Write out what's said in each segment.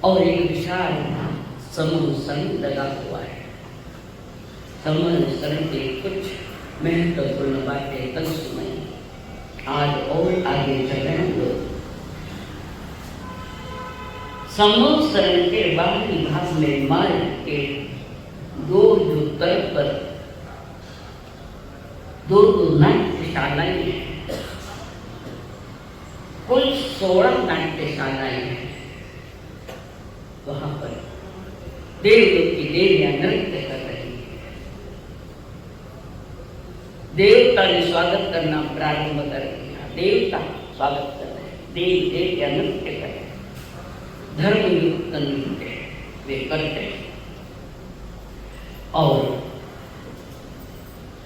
और एक विशाल समूह संग लगा हुआ है। समूह संग के कुछ महत्वपूर्ण बातें कल सुनाई, आज और आगे चलेंगे। समूह शरण के बाहरी भाग में मार्ग के दो तरफ पर दो नाट्यशालाएं हैं। कुल 16 नाट्यशालाएं हैं। वहां पर देवलोक की देवियां नृत्य कर रही है। देवता ने स्वागत करना प्रारंभ कर दिया। देवता स्वागत कर रहे हैं, देव देवियां नृत्य कर रहे हैं, धर्मयुक्त नृत्य वे करते हैं। और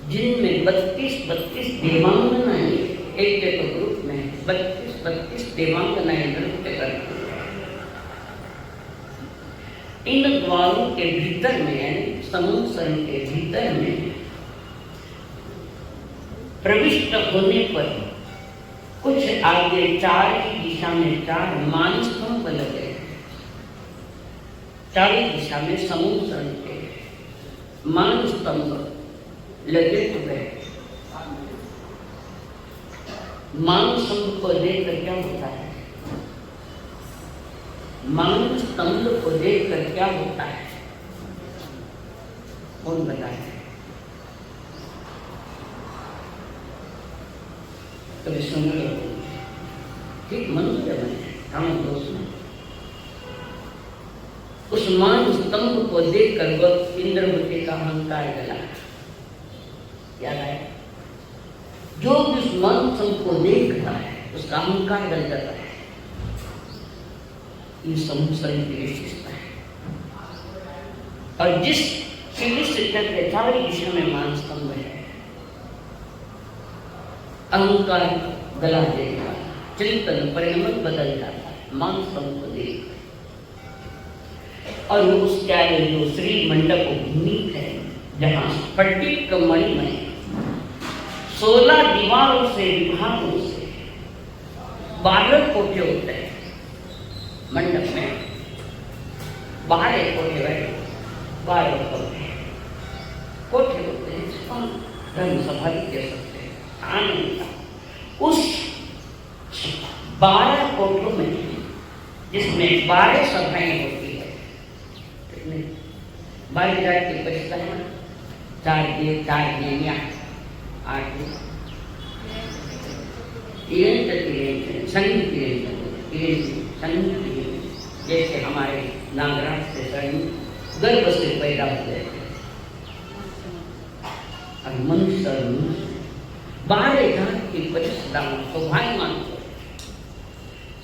जिनमें 32 देवांगनाएं एक ग्रुप में 32 देवांगनाएं नृत्य करती हैं। इन द्वारों के भीतर में, समूह शरण के भीतर में प्रविष्ट होने पर कुछ आगे 4 की दिशा में 4 मानस्तंभ लगे। चारों दिशा में समूह शरण के मान स्तंभ लगे हुए। मान स्तंभ को देखकर क्या होता है? मान स्तंभ को देखकर क्या होता है? कौन बताए? कभी सुन लो, ठीक मनुष्य बने हम दोस्त में। उस मान स्तंभ को देखकर वह इंद्रवती का अहंकार गला। याद आया? जो उस मान स्तंभ को देख रहा है उसका अहंकार गल जाता है। ये समूह शरण की विशेषता है। और जिस सीढ़ी से चलते चारों दिशा में मान स्तंभ है, अहंकार गला देगा, चिंतन परिणमन बदल जाता है मान स्तंभ को देख। और उस क्या है जो श्री मंडप भूमि है, जहाँ स्फटिक मणि में 16 दीवारों से विभागों से 12 कोठे होते हैं। मंडप में 12 कोठे बैठे, 12 कोठे होते हैं, जिसको धर्म सभा भी कह सकते हैं। आनंद उस 12 कोठों में, जिसमें 12 सभाएं होती है, 12 जात की परिषद है, 4 देव 4 देवियां 8 संगीत जैसे हमारे नागराज से गर्भ से पैदा हुए और मनुष्य 12 जात की परिषदा सौभाग्यमान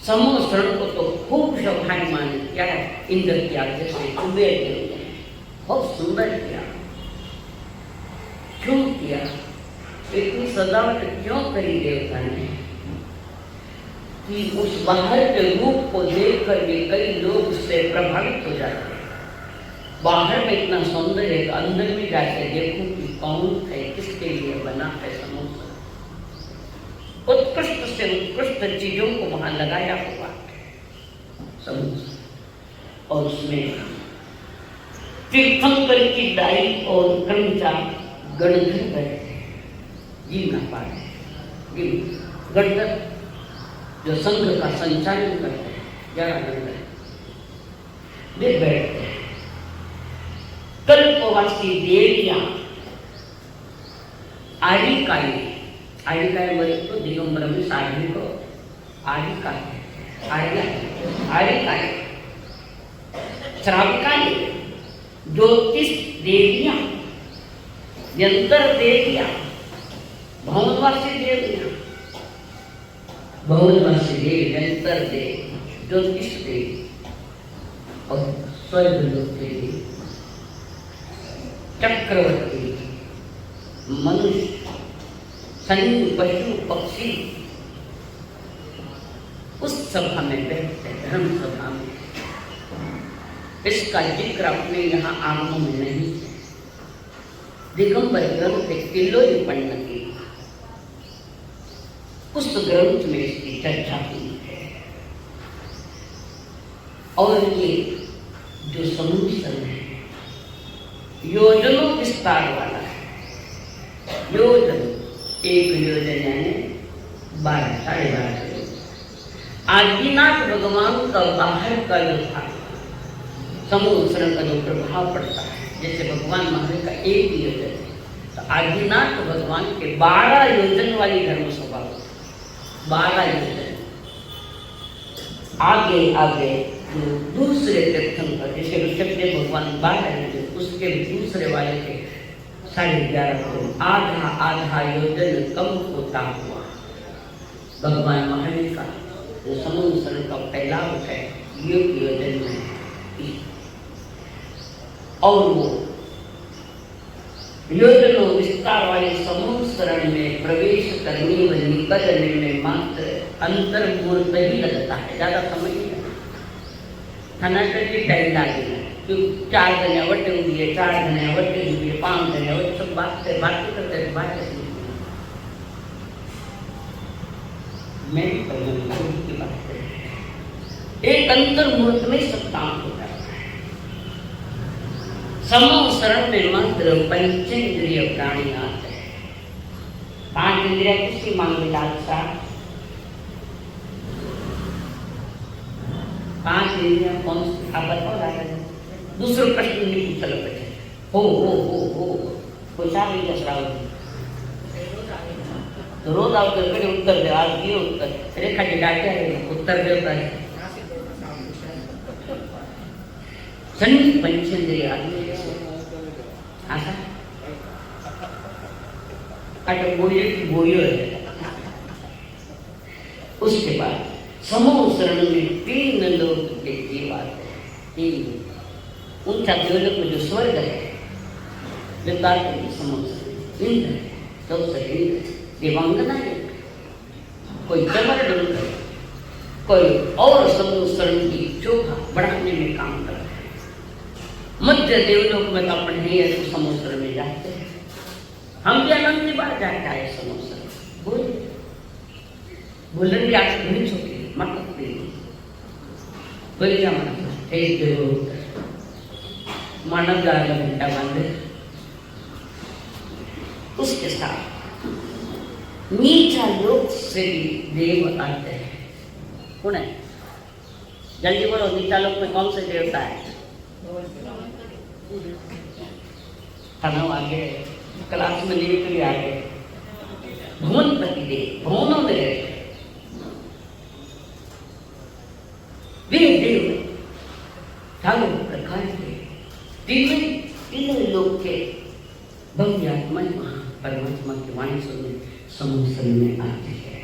समूह शरण को तो खूब सौभाग्यमान क्या है? इंद्र किया जैसे कुबेर देव ने बहुत सुंदर किया। क्यों किया? इतनी सजावट क्यों करी देवता ने कि उस बाहर के रूप को देखकर भी कई लोग उससे प्रभावित हो जाते हैं। बाहर में इतना सौंदर्य है, अंदर में जाके देखूं कि कौन है, किसके लिए बना है समूह। उत्कृष्ट से उत्कृष्ट चीजों को वहां लगाया हुआ समूह। और उसमें तीर्थंकर की दाई और कर्मचारी गणधर बैठे, जीना पाए गणधर जो संघ का संचालन करते हैं, 11 गणधर वे बैठते हैं। कल्पवासी देवियां आरिकाएं बोले तो दिगंबर में साधु को आरिकाएं श्राविकाएं, ज्योतिष देवियां, यंत्र देवियां, भवनवासी देवियां, भवनवासी देव, यंत्र देव, ज्योतिष देव और स्वर्गलोक देवी, चक्रवर्ती, मनुष्य, सैन्य, पशु, पक्षी उस सभा में बैठते, धर्म सभा में। इसका जिक्र अपने यहाँ आगमों में नहीं है। दिगंबर ग्रंथ किल्लोरी पढ़ने की उस ग्रंथ में इसकी चर्चा हुई है। और ये जो समूह शरण है योजनों विस्तार वाला है। योजन एक योजन यानी 12 साढ़े 12 आदिनाथ भगवान का बाहर का जो था समूह शरण का जो प्रभाव पड़ता है, जैसे भगवान महावीर का एक योजन है तो आदिनाथ भगवान के 12 योजन वाली धर्म सभा, 12 योजन आगे आगे जो दूसरे तीर्थंकर जैसे ऋषभदेव भगवान 12 योजन, उसके दूसरे वाले के 11.5 आधा आधा योजन कम होता हुआ भगवान महावीर का जो समूह शरण का फैलाव है योग योजन में। और वो योजनों विस्तार वाले समूह शरण में प्रवेश करने व निकलने में मात्र अंतर मुहूर्त ही लगता है, ज्यादा समय नहीं लगता। थनाटली टाइम लागेगा क्योंकि 4 जने वटे हुई है, 4 जने वटे हुई है, 5 जने वटे, सब बात करते मैं भी की बात करें। एक अंतर मुहूर्त में सब काम हो जाता है। समूह शरण में मात्र पंचेंद्रिय प्राणी आते हैं। 5 इंद्रिया किसकी मांगी लालसा? 5 इंद्रिया कौन सी? आप बताओ लाल। दूसरा प्रश्न नहीं पूछा बच्चे। हो कुछ आ गई दस रावत तो रोज आओ तो फिर उत्तर दे। आज दिए उत्तर रेखा जी डाटे है उत्तर देवता है सन्नी पंचेंद्रिय आदमी आशा अटे बोलिए की बोलियो है। उसके बाद समूह शरण में 3 लोग के जीव आते हैं। 3 ऊंचा देवलोक में जो स्वर्ग है समूह इंद्र चौसठ इंद्र देवांगना है। कोई जबर डूब है, कोई और समूह शरण की चोखा बढ़ाने में काम कर रहा है। मध्य देवलोक में तो अपन नहीं है तो समूह शरण में जाते हैं। हम भी आनंद की बात जाता है समूह शरण बोलन की आज घनी छोटी मतलब बोल क्या मन मानव जाएगा घंटा बांधे। उसके साथ नीचा लोक से भी देव आते हैं। कौन है? जल्दी बोलो, नीचा लोक में कौन से देवता है? आगे क्लास में लेने के लिए आगे भुवनपति देव भुवनों में रहते हैं। वे देव चारों प्रकार के तीनों लोग के भव्यात्मा परमात्मा की वाणी सुनने समूह शरण में आती है।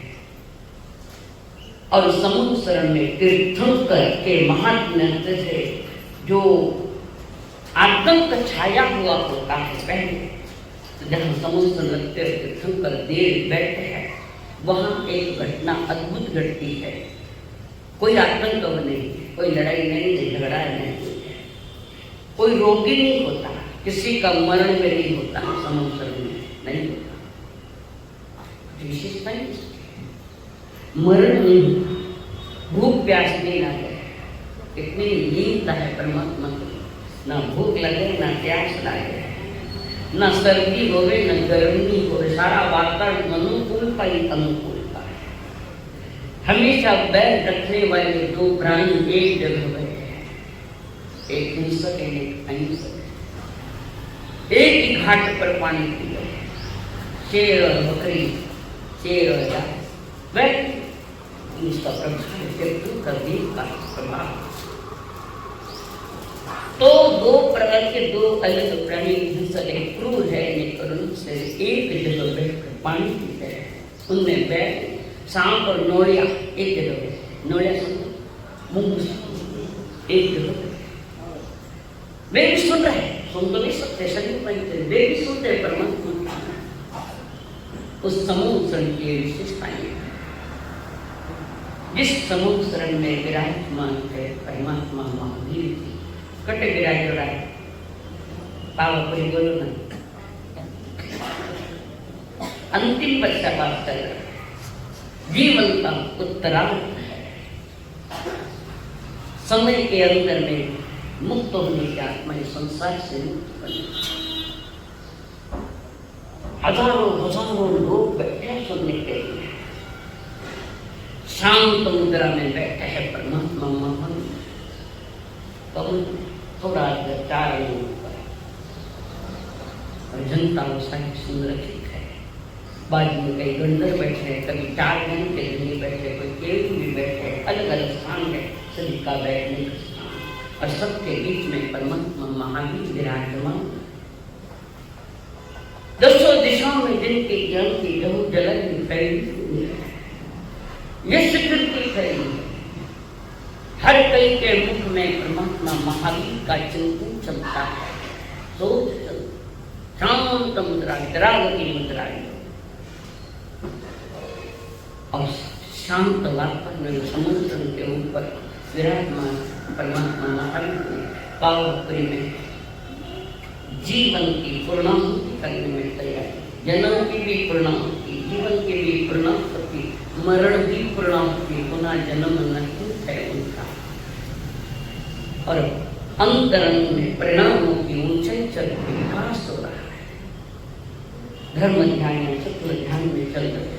और समूह शरण में तीर्थंकर के महात्म्य से जो आतंक छाया हुआ होता है पहले जहाँ समूह शरण लगते तीर्थंकर देर बैठे हैं वहाँ एक घटना अद्भुत घटती है। कोई आतंक नहीं, कोई लड़ाई नहीं, झगड़ा नहीं, कोई रोगी नहीं होता, किसी का मरण में नहीं होता, समूह शरण में नहीं होता। विशेषता मरण नहीं, भूख प्यास नहीं लगे, इतनी लीनता है परमात्मा को। ना भूख लगे ना प्यास लगे, ना सर्दी होवे न गर्मी होवे, सारा वातावरण अनुकूल का ही अनुकूल का है। हमेशा बैर रखने वाले 2 प्राणी एक जगह बैठे हैं, एक हिंसक है एक अहिंसक। एक ही घाट पर पानी पी रहे, शेर और बकरी, शेर और गाय बैठ इसका प्रभाव का देव का प्रभाव। तो 2 प्रकार के 2 अलग प्राणी हिंसक है, क्रूर है, करुण से एक जगह बैठकर पानी पीते हैं। उनमें बैठ सांप और नोड़िया एक जगह बैठे, नोड़िया मुंह एक जगह वे भी सुन रहे हैं, सुन तो नहीं सकते शरीर बनते, वे भी सुनते हैं परमात्मा। उस समूह शरण की विशेषताएं जिस समूह शरण में विराजमान है परमात्मा महावीर जी कटे विराज रहा है। पावापुरी बोलो ना, अंतिम पश्चाताप चल रहा है, जीवन का उत्तरार्ध है। समय के अंदर में मुक्त होने की आत्मा इस संसार से मुक्त बनी। हजारों लोग बैठे सुनने के लिए, शांत मुद्रा में बैठे हैं परमात्मा महान। कौन थोड़ा चार ऊपर और जनता साहिब संरक्षित है। बाजू में कई गंधर्व बैठे हैं, कभी 4 जन के लिए बैठे, कोई केवल भी बैठे, अलग अलग स्थान है सभी का बैठने का स्थान। और सबके बीच में परमात्मा महावीर विराजमान। 10 दिशाओं में जिनके ज्ञान की लहू जलन फैली हुई है, ये स्वीकृति फैली है। हर कई के मुख में परमात्मा महावीर का चिंतन चलता है, सोच चलता, शांत मुद्रा वितरागति मुद्रा और शांत वातावरण समुद्र के ऊपर विराजमान परमात्मा महावीर पावपुरी में जीवन की पूर्णाहुति करने में तैयार, जन्म की भी पूर्णाहुति, जीवन की भी पूर्णाहुति, मरण भी पूर्णाहुति, पुनः जन्म नहीं है उनका। और अंतरंग में परिणामों की ऊंचाई चल के विकास हो रहा है। धर्म ध्यान में शुक्ल ध्यान में चल रहे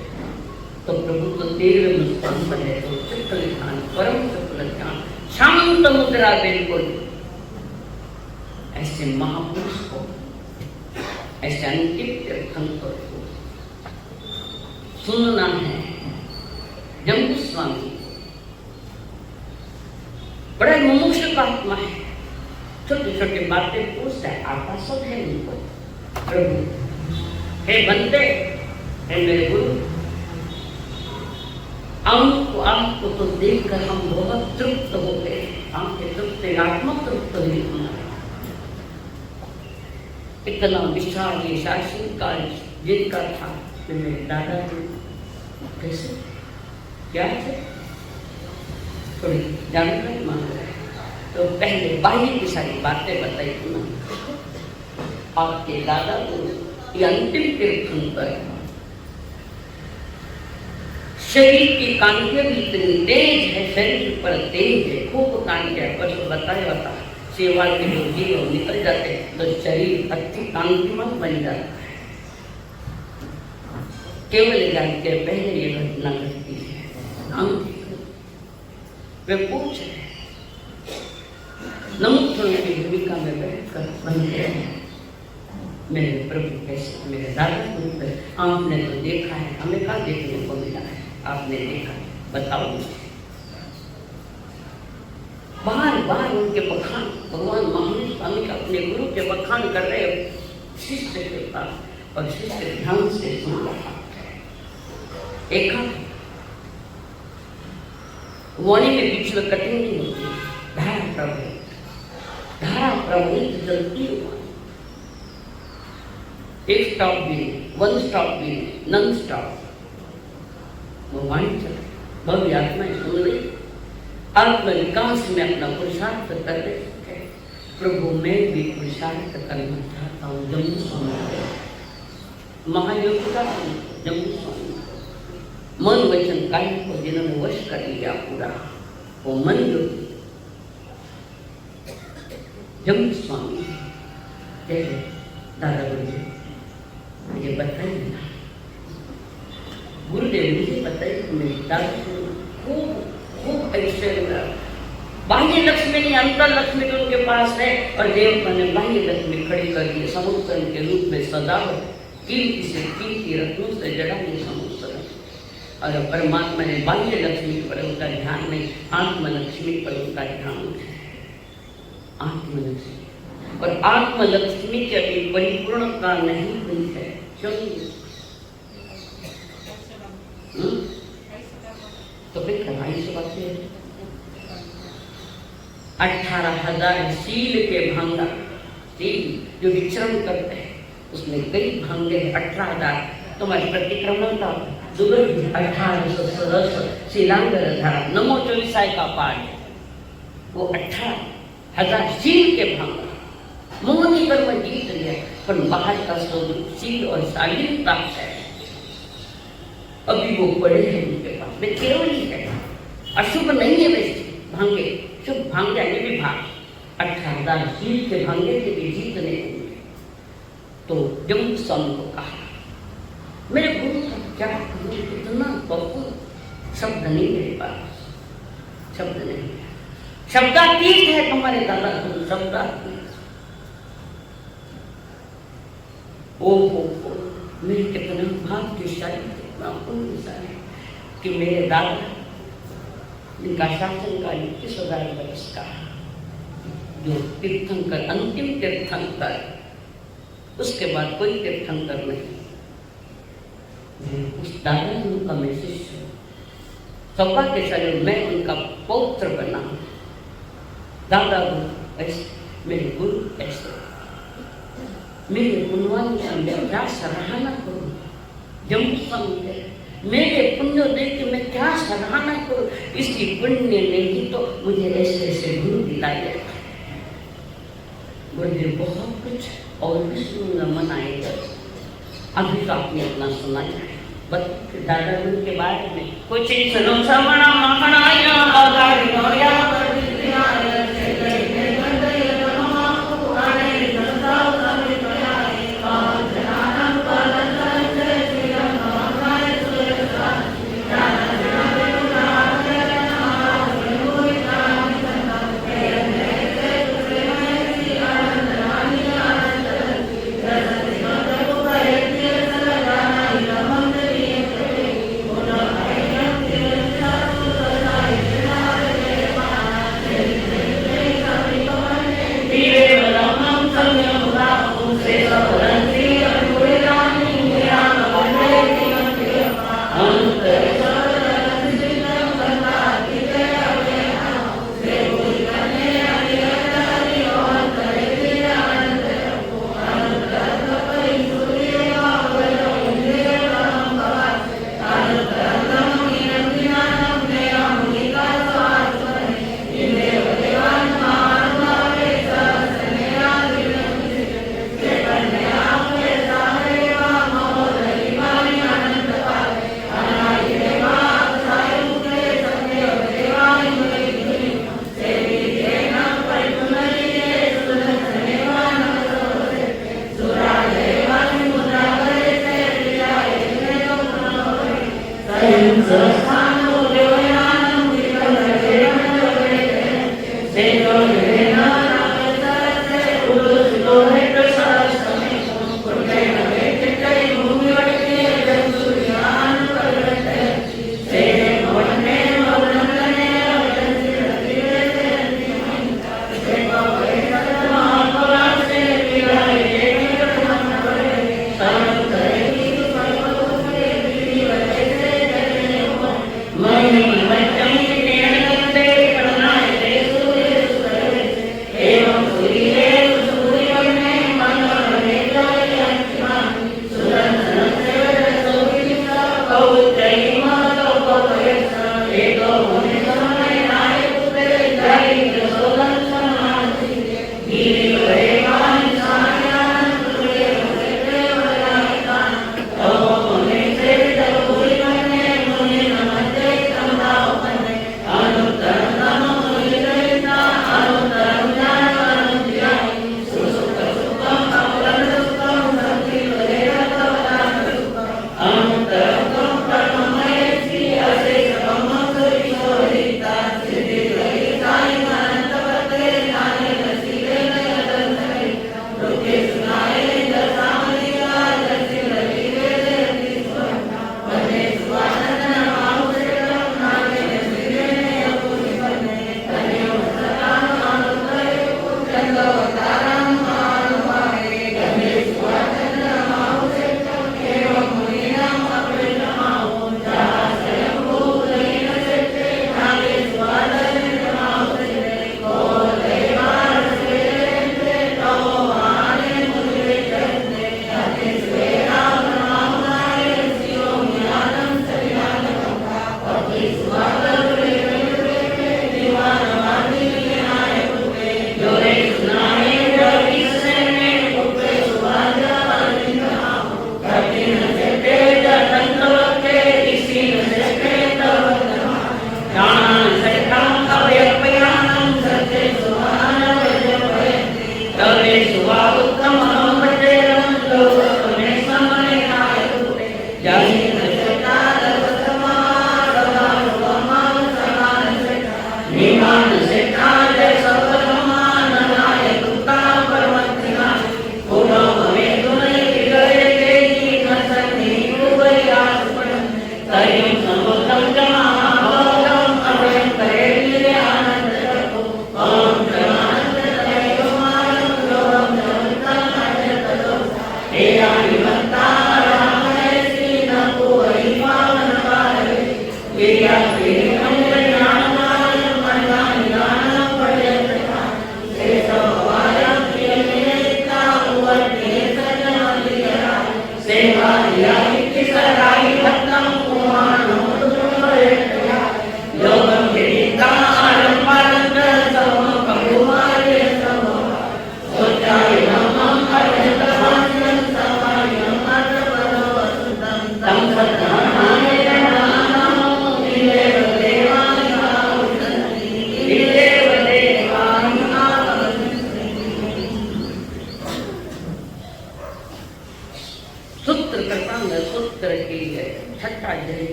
तो प्रभु तो 13 स्तंभ है, तो शुक्ल ध्यान, परम शुक्ल ध्यान, शांत मुद्रा बिल्कुल। ऐसे महापुरुष को, ऐसे अंतिम तीर्थंकर को सुनना है। जम्बू स्वामी बड़ा मुमुक्षु का आत्मा है, छोटी छोटी बातें पूछता है, आता सब है उनको। प्रभु हे बनते, हे मेरे गुरु, आपको तो देखकर हम बहुत तृप्त हो गए, आपके तृप्त आत्मा तृप्त हुई हमारे। इतना विशाल ये शासन काल जिनका था, मेरे दादाजी कैसे क्या थे, थोड़ी जानकारी मांग रहे। तो पहले बाह्य की सारी बातें बताई उन्होंने। आपके दादा को ये अंतिम तीर्थंकर, शरीर की कांतियां भी इतनी तेज है, शरीर पर तेज है, खूब कांतियां, पर बताया था सेवा के जो जीव निकल जाते तो शरीर अति कांतिमान बन जाता है। केवल जान के पहले ये घटना घटती है। वे पूछ रहे नमुक्षण की भूमिका में बैठकर बनते हैं, मेरे प्रभु कैसे, मेरे दादा को आपने तो देखा है, हमें कहाँ देखने को मिला है, आपने देखा है, बताओ मुझे। बार बार उनके बखान, भगवान महावीर स्वामी का अपने गुरु के बखान कर रहे शिष्य के पास, और शिष्य ध्यान से सुन रहा। एक वाणी में बीच में कटिंग नहीं होती, धारा प्रवहित जलती है। एक स्टॉप भी नहीं, वन स्टॉप भी नहीं, नॉन स्टॉप। वो वाणी चल, भव्य आत्माएं सुन रही, आत्म विकास में अपना पुरुषार्थ कर रहे हैं। प्रभु मैं भी पुरुषार्थ करना चाहता हूँ। जम्मू स्वामी महायोगी का जम्मू स्वामी मन वचन कार्य को जिन्होंने वश कर लिया पूरा, वो मन योगी जम्मू स्वामी कहते दादा गुरुदेव मुझे बताइए ना, गुरुदेव मुझे बताइए कि मेरी दादा खूब खूब ऐश्वर्य, बाह्य लक्ष्मी नहीं अंतर लक्ष्मी तो उनके पास है, और देवता ने बाह्य लक्ष्मी खड़ी कर दी समुद्र के रूप में सदावत, कीमती से कीमती रत्नों से जड़ा ये समुद्र। और परमात्मा ने बाह्य लक्ष्मी पर उनका ध्यान नहीं, आत्मलक्ष्मी पर उनका ध्यान है। आत्मलक्ष्मी, और आत्मलक्ष्मी की अभी परिपूर्णता नहीं हुई है। क्यों? तो फिर कराई से बातें 18,000 शील के भांगा, शील जो विचरण करते हैं उसमें कई भांगे 18,000। तुम्हारी प्रतिक्रमण का दुर्ग 1816 शीलांगर धारा नमो 24 का पाठ, वो 18,000 शील के भांगा मोहनी कर्म जीत लिया, पर बाहर का स्वरूप शील और शालीनता है, अभी वो पड़े हैं उनके पास में, केवली है, अशुभ नहीं है वैसे भांगे, शुभ भांगे यानी विभाग। 18,000 शील के भांगे के भी जीतने होंगे। तो जम्मू स्वामी को कहा मेरे गुरु का क्या करूं, इतना बहुत शब्द नहीं मेरे पास, शब्द नहीं, शब्दातीत है तुम्हारे दादा, तुम शब्दातीत। ओहो मेरे कितना भाग्यशाली, कितना पुण्यशाली कि मेरे दादा जिनका शासन काल 21,000 वर्ष का, जो तीर्थंकर अंतिम तीर्थंकर, उसके बाद कोई तीर्थंकर नहीं। उस दादा ने उनका मैं शिष्य, सौभाग्यशाली मैं उनका पौत्र बना। दादा गुरु ऐसे, मेरे गुरु ऐसे, मेरे गुणवान मैं क्या सराहना करूं। जम्मू स्वामी मेरे पुण्य देख के मैं क्या सराहना करूं, इसी पुण्य ने ही तो मुझे ऐसे ऐसे गुरु दिलाए। मुझे बहुत कुछ और भी सुनना मन आएगा, अभी तो आपने इतना सुना है। बस दादा गुरु के बारे में कुछ ही सुनो। श्रवण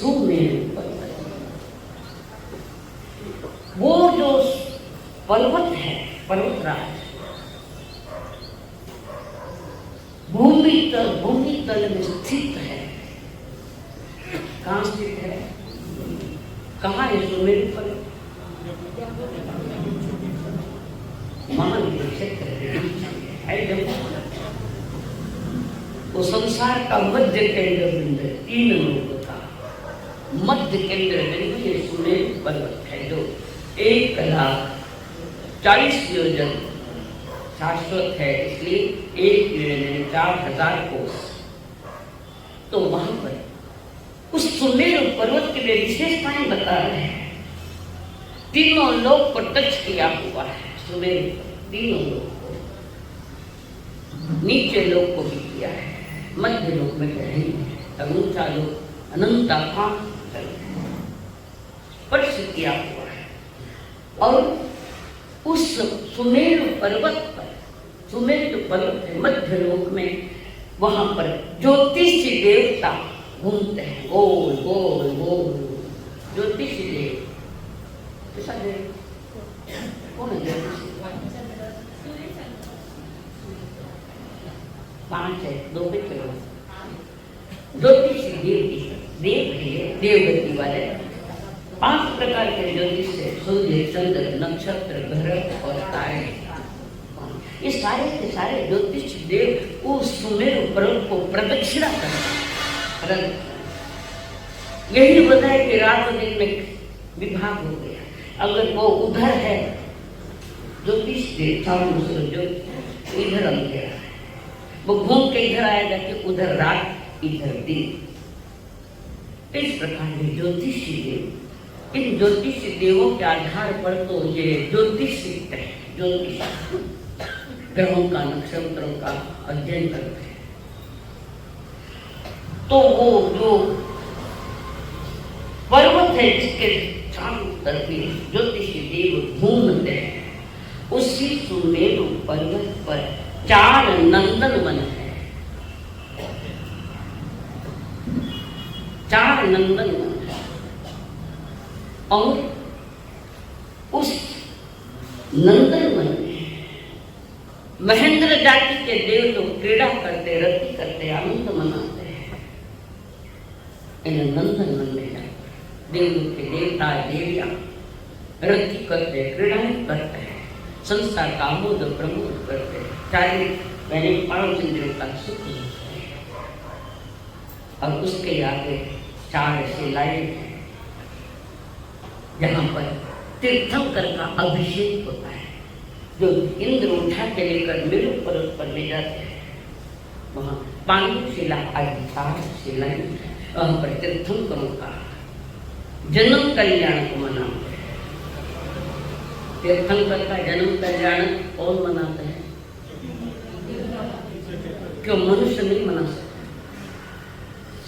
सुमेरु पर्वत। वो जो पर्वत है, पर्वतराज, भूमि तल में स्थित है। कहाँ स्थित है? कहाँ है सुमेरु पर्वत? महान क्षेत्र है। वो संसार का मध्य केंद्र बिंदु, 3 लोगों का मध्य केंद्र बिंदु ये सुमेरु पर्वत है, जो 1,40,000 योजन शाश्वत है, इसलिए 1 योजन 4,000 कोस। तो वहां पर उस सुमेरु पर्वत के लिए विशेषताएं बता रहे हैं। 3 लोग को टच किया हुआ है सुमेरु, 3 लोग को, नीचे लोग को भी किया है, मध्य लोक में कहीं ऊंचा लोक अनंत आकाश स्पर्श किया हुआ है। और उस सुमेरु पर्वत पर, सुमेरु पर्वत है मध्य लोक में, वहां पर ज्योतिषी देवता घूमते हैं, गोल गोल गोल। ज्योतिषी देव कैसा देव? कौन है ज्योतिषी? 5 है, 2 पे चलो। ज्योतिषी देव है, देवगति वाले 5 प्रकार के ज्योतिष है, सूर्य, चंद्र, नक्षत्र, ग्रह और तारे। ये सारे के सारे ज्योतिष देव उस सुमेरु पर्वत को प्रदक्षिणा करते हैं। यही बताया कि रात दिन में विभाग हो गया। अगर वो उधर है ज्योतिष देव, इधर अंधेरा है, वो घूम के इधर आएगा कि उधर रात इधर दिन। इस प्रकार के ज्योतिषी देव, इन ज्योतिषी देवों के आधार पर तो ये ज्योतिष सीखते हैं, ज्योतिष ग्रहों का, नक्षत्रों का अध्ययन करते हैं। तो वो जो पर्वत है जिसके चारों तरफ ज्योतिषी देव घूमते हैं, उसी सुमेरु पर्वत पर 4 नंदनवन है। 4 नंदनवन है। और उस नंदनवन में महेंद्र जाति के देव लोग क्रीड़ा करते, रति करते, आनंद मनाते हैं। इन नंदनवन में देवलोक के देवता देवियां रति करते, क्रीड़ाएं करते हैं, संसार का आमोद प्रमोद करते हैं, चाहे 5 इंद्रियों का सुख होता है। और उसके आगे 4 शिलाएं हैं जहाँ पर तीर्थंकर का अभिषेक होता है, जो इंद्र उठा के लेकर मेरु पर्वत पर ले जाते हैं। वहाँ 5 शिला आदि 4 शिलाएं, वहाँ पर तीर्थंकरों का जन्म कल्याण को मनाते हैं। तीर्थंकर का जन्म कल्याण कौन मनाते हैं? क्यों मनुष्य नहीं मना सकता?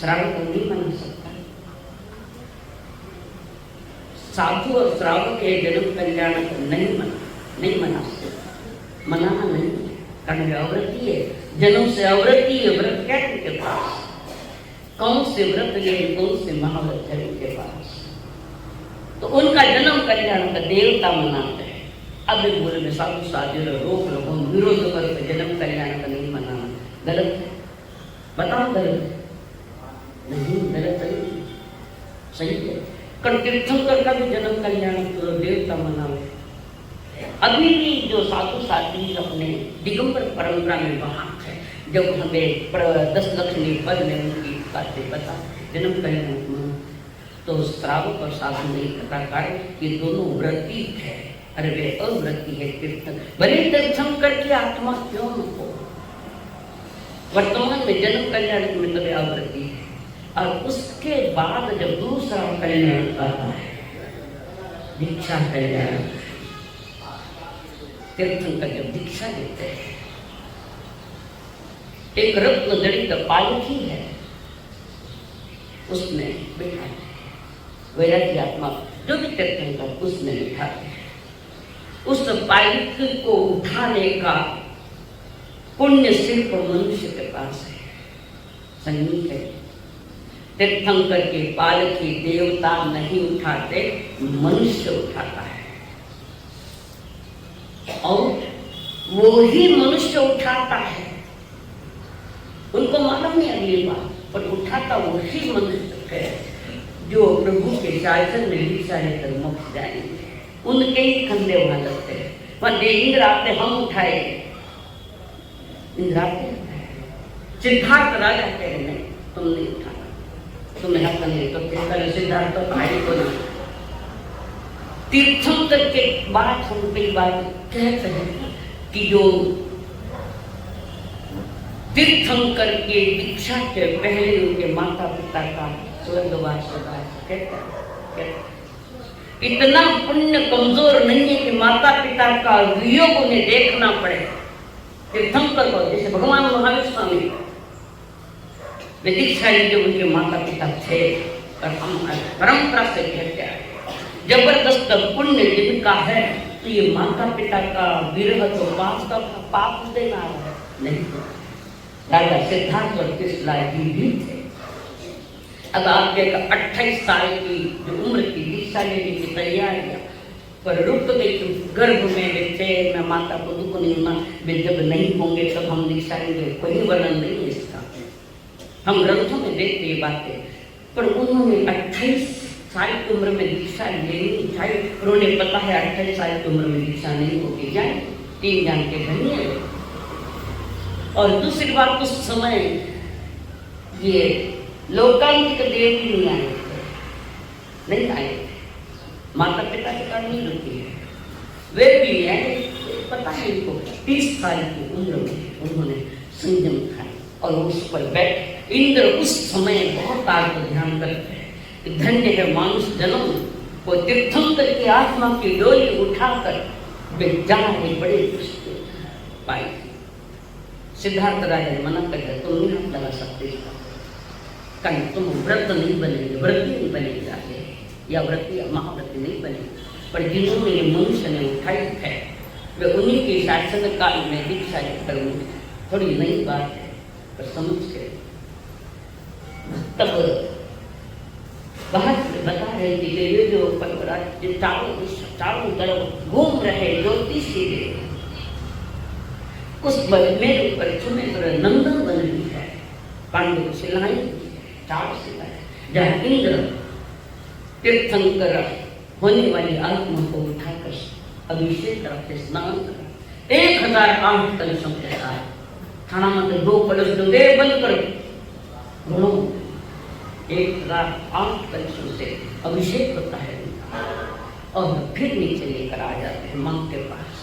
श्रावक नहीं मना सकता? साधु और श्रावक के जन्म कल्याण को नहीं मना सकता, मनाना नहीं, कारण वे अव्रती है, जन्म से अव्रती है। व्रत क्या है उनके पास? कौन से व्रत लिए, कौन से महाव्रत है उनके पास? तो उनका जन्म कल्याण का देवता मनाते हैं। अब बोले में साधु साधु रोक लो, विरोध करके जन्म कल्याण का नहीं मनाना गलत है। बताओ गलत है? नहीं, गलत नहीं, सही है। तीर्थंकर का भी जन्म कल्याण तो देवता मनाओ। अभी भी जो साधु साध्वी अपने दिगंबर परंपरा में वहां है, जब हमें 10 लक्ष्मी पद में उनकी बातें बता जन्म कल्याण, तो श्रावक और साधु नहीं पता ये दोनों व्रती है। अरे वे अव्रती है। तीर्थन भले तीर्थंकर की आत्मा क्यों न हो, वर्तमान में जन्म कल्याण में तो वे अव्रती है। और उसके बाद जब दूसरा कल्याण आता है, दीक्षा कल्याण, तीर्थंकर जब दीक्षा देते हैं, एक रत्न जड़ित पालकी है, उसमें बैठा है वैराग्य आत्मा, जो भी तीर्थंकर उसमें बैठा है। उस पालकी को उठाने का पुण्य सिर्फ मनुष्य के पास है, संगीत है। तीर्थंकर के पालकी देवता नहीं उठाते, मनुष्य उठाता है। और वो ही मनुष्य उठाता है। उनको मालूम नहीं अगली बात, पर उठाता वो ही मनुष्य है जो प्रभु के शासन में दीक्षा लेकर मोक्ष जाएंगे। उनके ही कंधे वहां लगते हैं। वहां इंद्र आते, हम उठाए, इंद्र आते सिद्धार्थ राजा कह रहे नहीं, तुम नहीं उठाना, तुम्हें हक नहीं। तो सिद्धार्थ तो भाई को नहीं। तीर्थंकर के बात हम कई बार कहते हैं कि जो तीर्थंकर के दीक्षा के पहले उनके माता पिता का स्वर्गवास होता है। इतना पुण्य कमजोर नहीं है कि माता पिता का वियोग उन्हें देखना पड़े। तीर्थंकर को जैसे भगवान महावीर स्वामी दीक्षा जो उनके माता पिता थे, और हम परंपरा से कहते हैं जबरदस्त पुण्य जिनका है, तो ये माता पिता का विरह तो पाप देना है नहीं। राजा सिद्धार्थ और कृष्णा जी भी थे। अब आप देखा 28 साल की जो उम्र की दीक्षा लेने की तैयारियां पर रुक गई, तो गर्भ में थे। मैं माता को दुख नहीं होना, वे जब नहीं होंगे तब हम दीक्षा लेंगे, कोई वर्णन नहीं है इसका। हम ग्रंथों में देखते ये बातें, पर उन्होंने 28 साल की उम्र में दीक्षा लेनी चाहिए। उन्होंने पता है 28 साल की उम्र में दीक्षा नहीं होगी, जाए 3 जान के धनिए। और दूसरी बात, उस समय ये लोकांतिक देवी नहीं आए थे, नहीं आए थे। माता पिता के कारण नहीं रुकी है, वे भी आए। पता है इनको 30 साल की उम्र में उन्होंने संयम खाया और उस पर बैठ। इंद्र उस समय बहुत आत्म ध्यान करते हैं, धन्य है मानुष जन्म। वो तीर्थंकर की आत्मा की डोली उठाकर वे जाने बड़े खुशी पाई। सिद्धार्थ राजा ने मना कर दिया, तुम नहीं हाथ लगा सकते, कहीं तुम व्रत नहीं बनेंगे, व्रती नहीं बनेंगे आगे, या व्रती या महाव्रती नहीं बनेंगे। पर जिन्होंने ये मनुष्य ने उठाई है, वे उन्हीं के शासन काल में दीक्षा लेकर थोड़ी नई बात है, पर समझ के तब बाहर बता रहे थे कि ये जो चारों तरफ घूम रहे ज्योतिषी देव, उस मेरे ऊपर चुने पर नंदन बन रही है, पांडु शिलाएं 4 शिलाएं, जहाँ इंद्र तीर्थंकर होने वाली आत्मा को उठाकर अभिषेक करते, स्नान कर 1008 कलशों के साथ थाना मतलब 2 कलश जो दे बंद करो, 1008 कलशों से अभिषेक होता है और फिर नीचे लेकर आ जाते हैं मां के पास।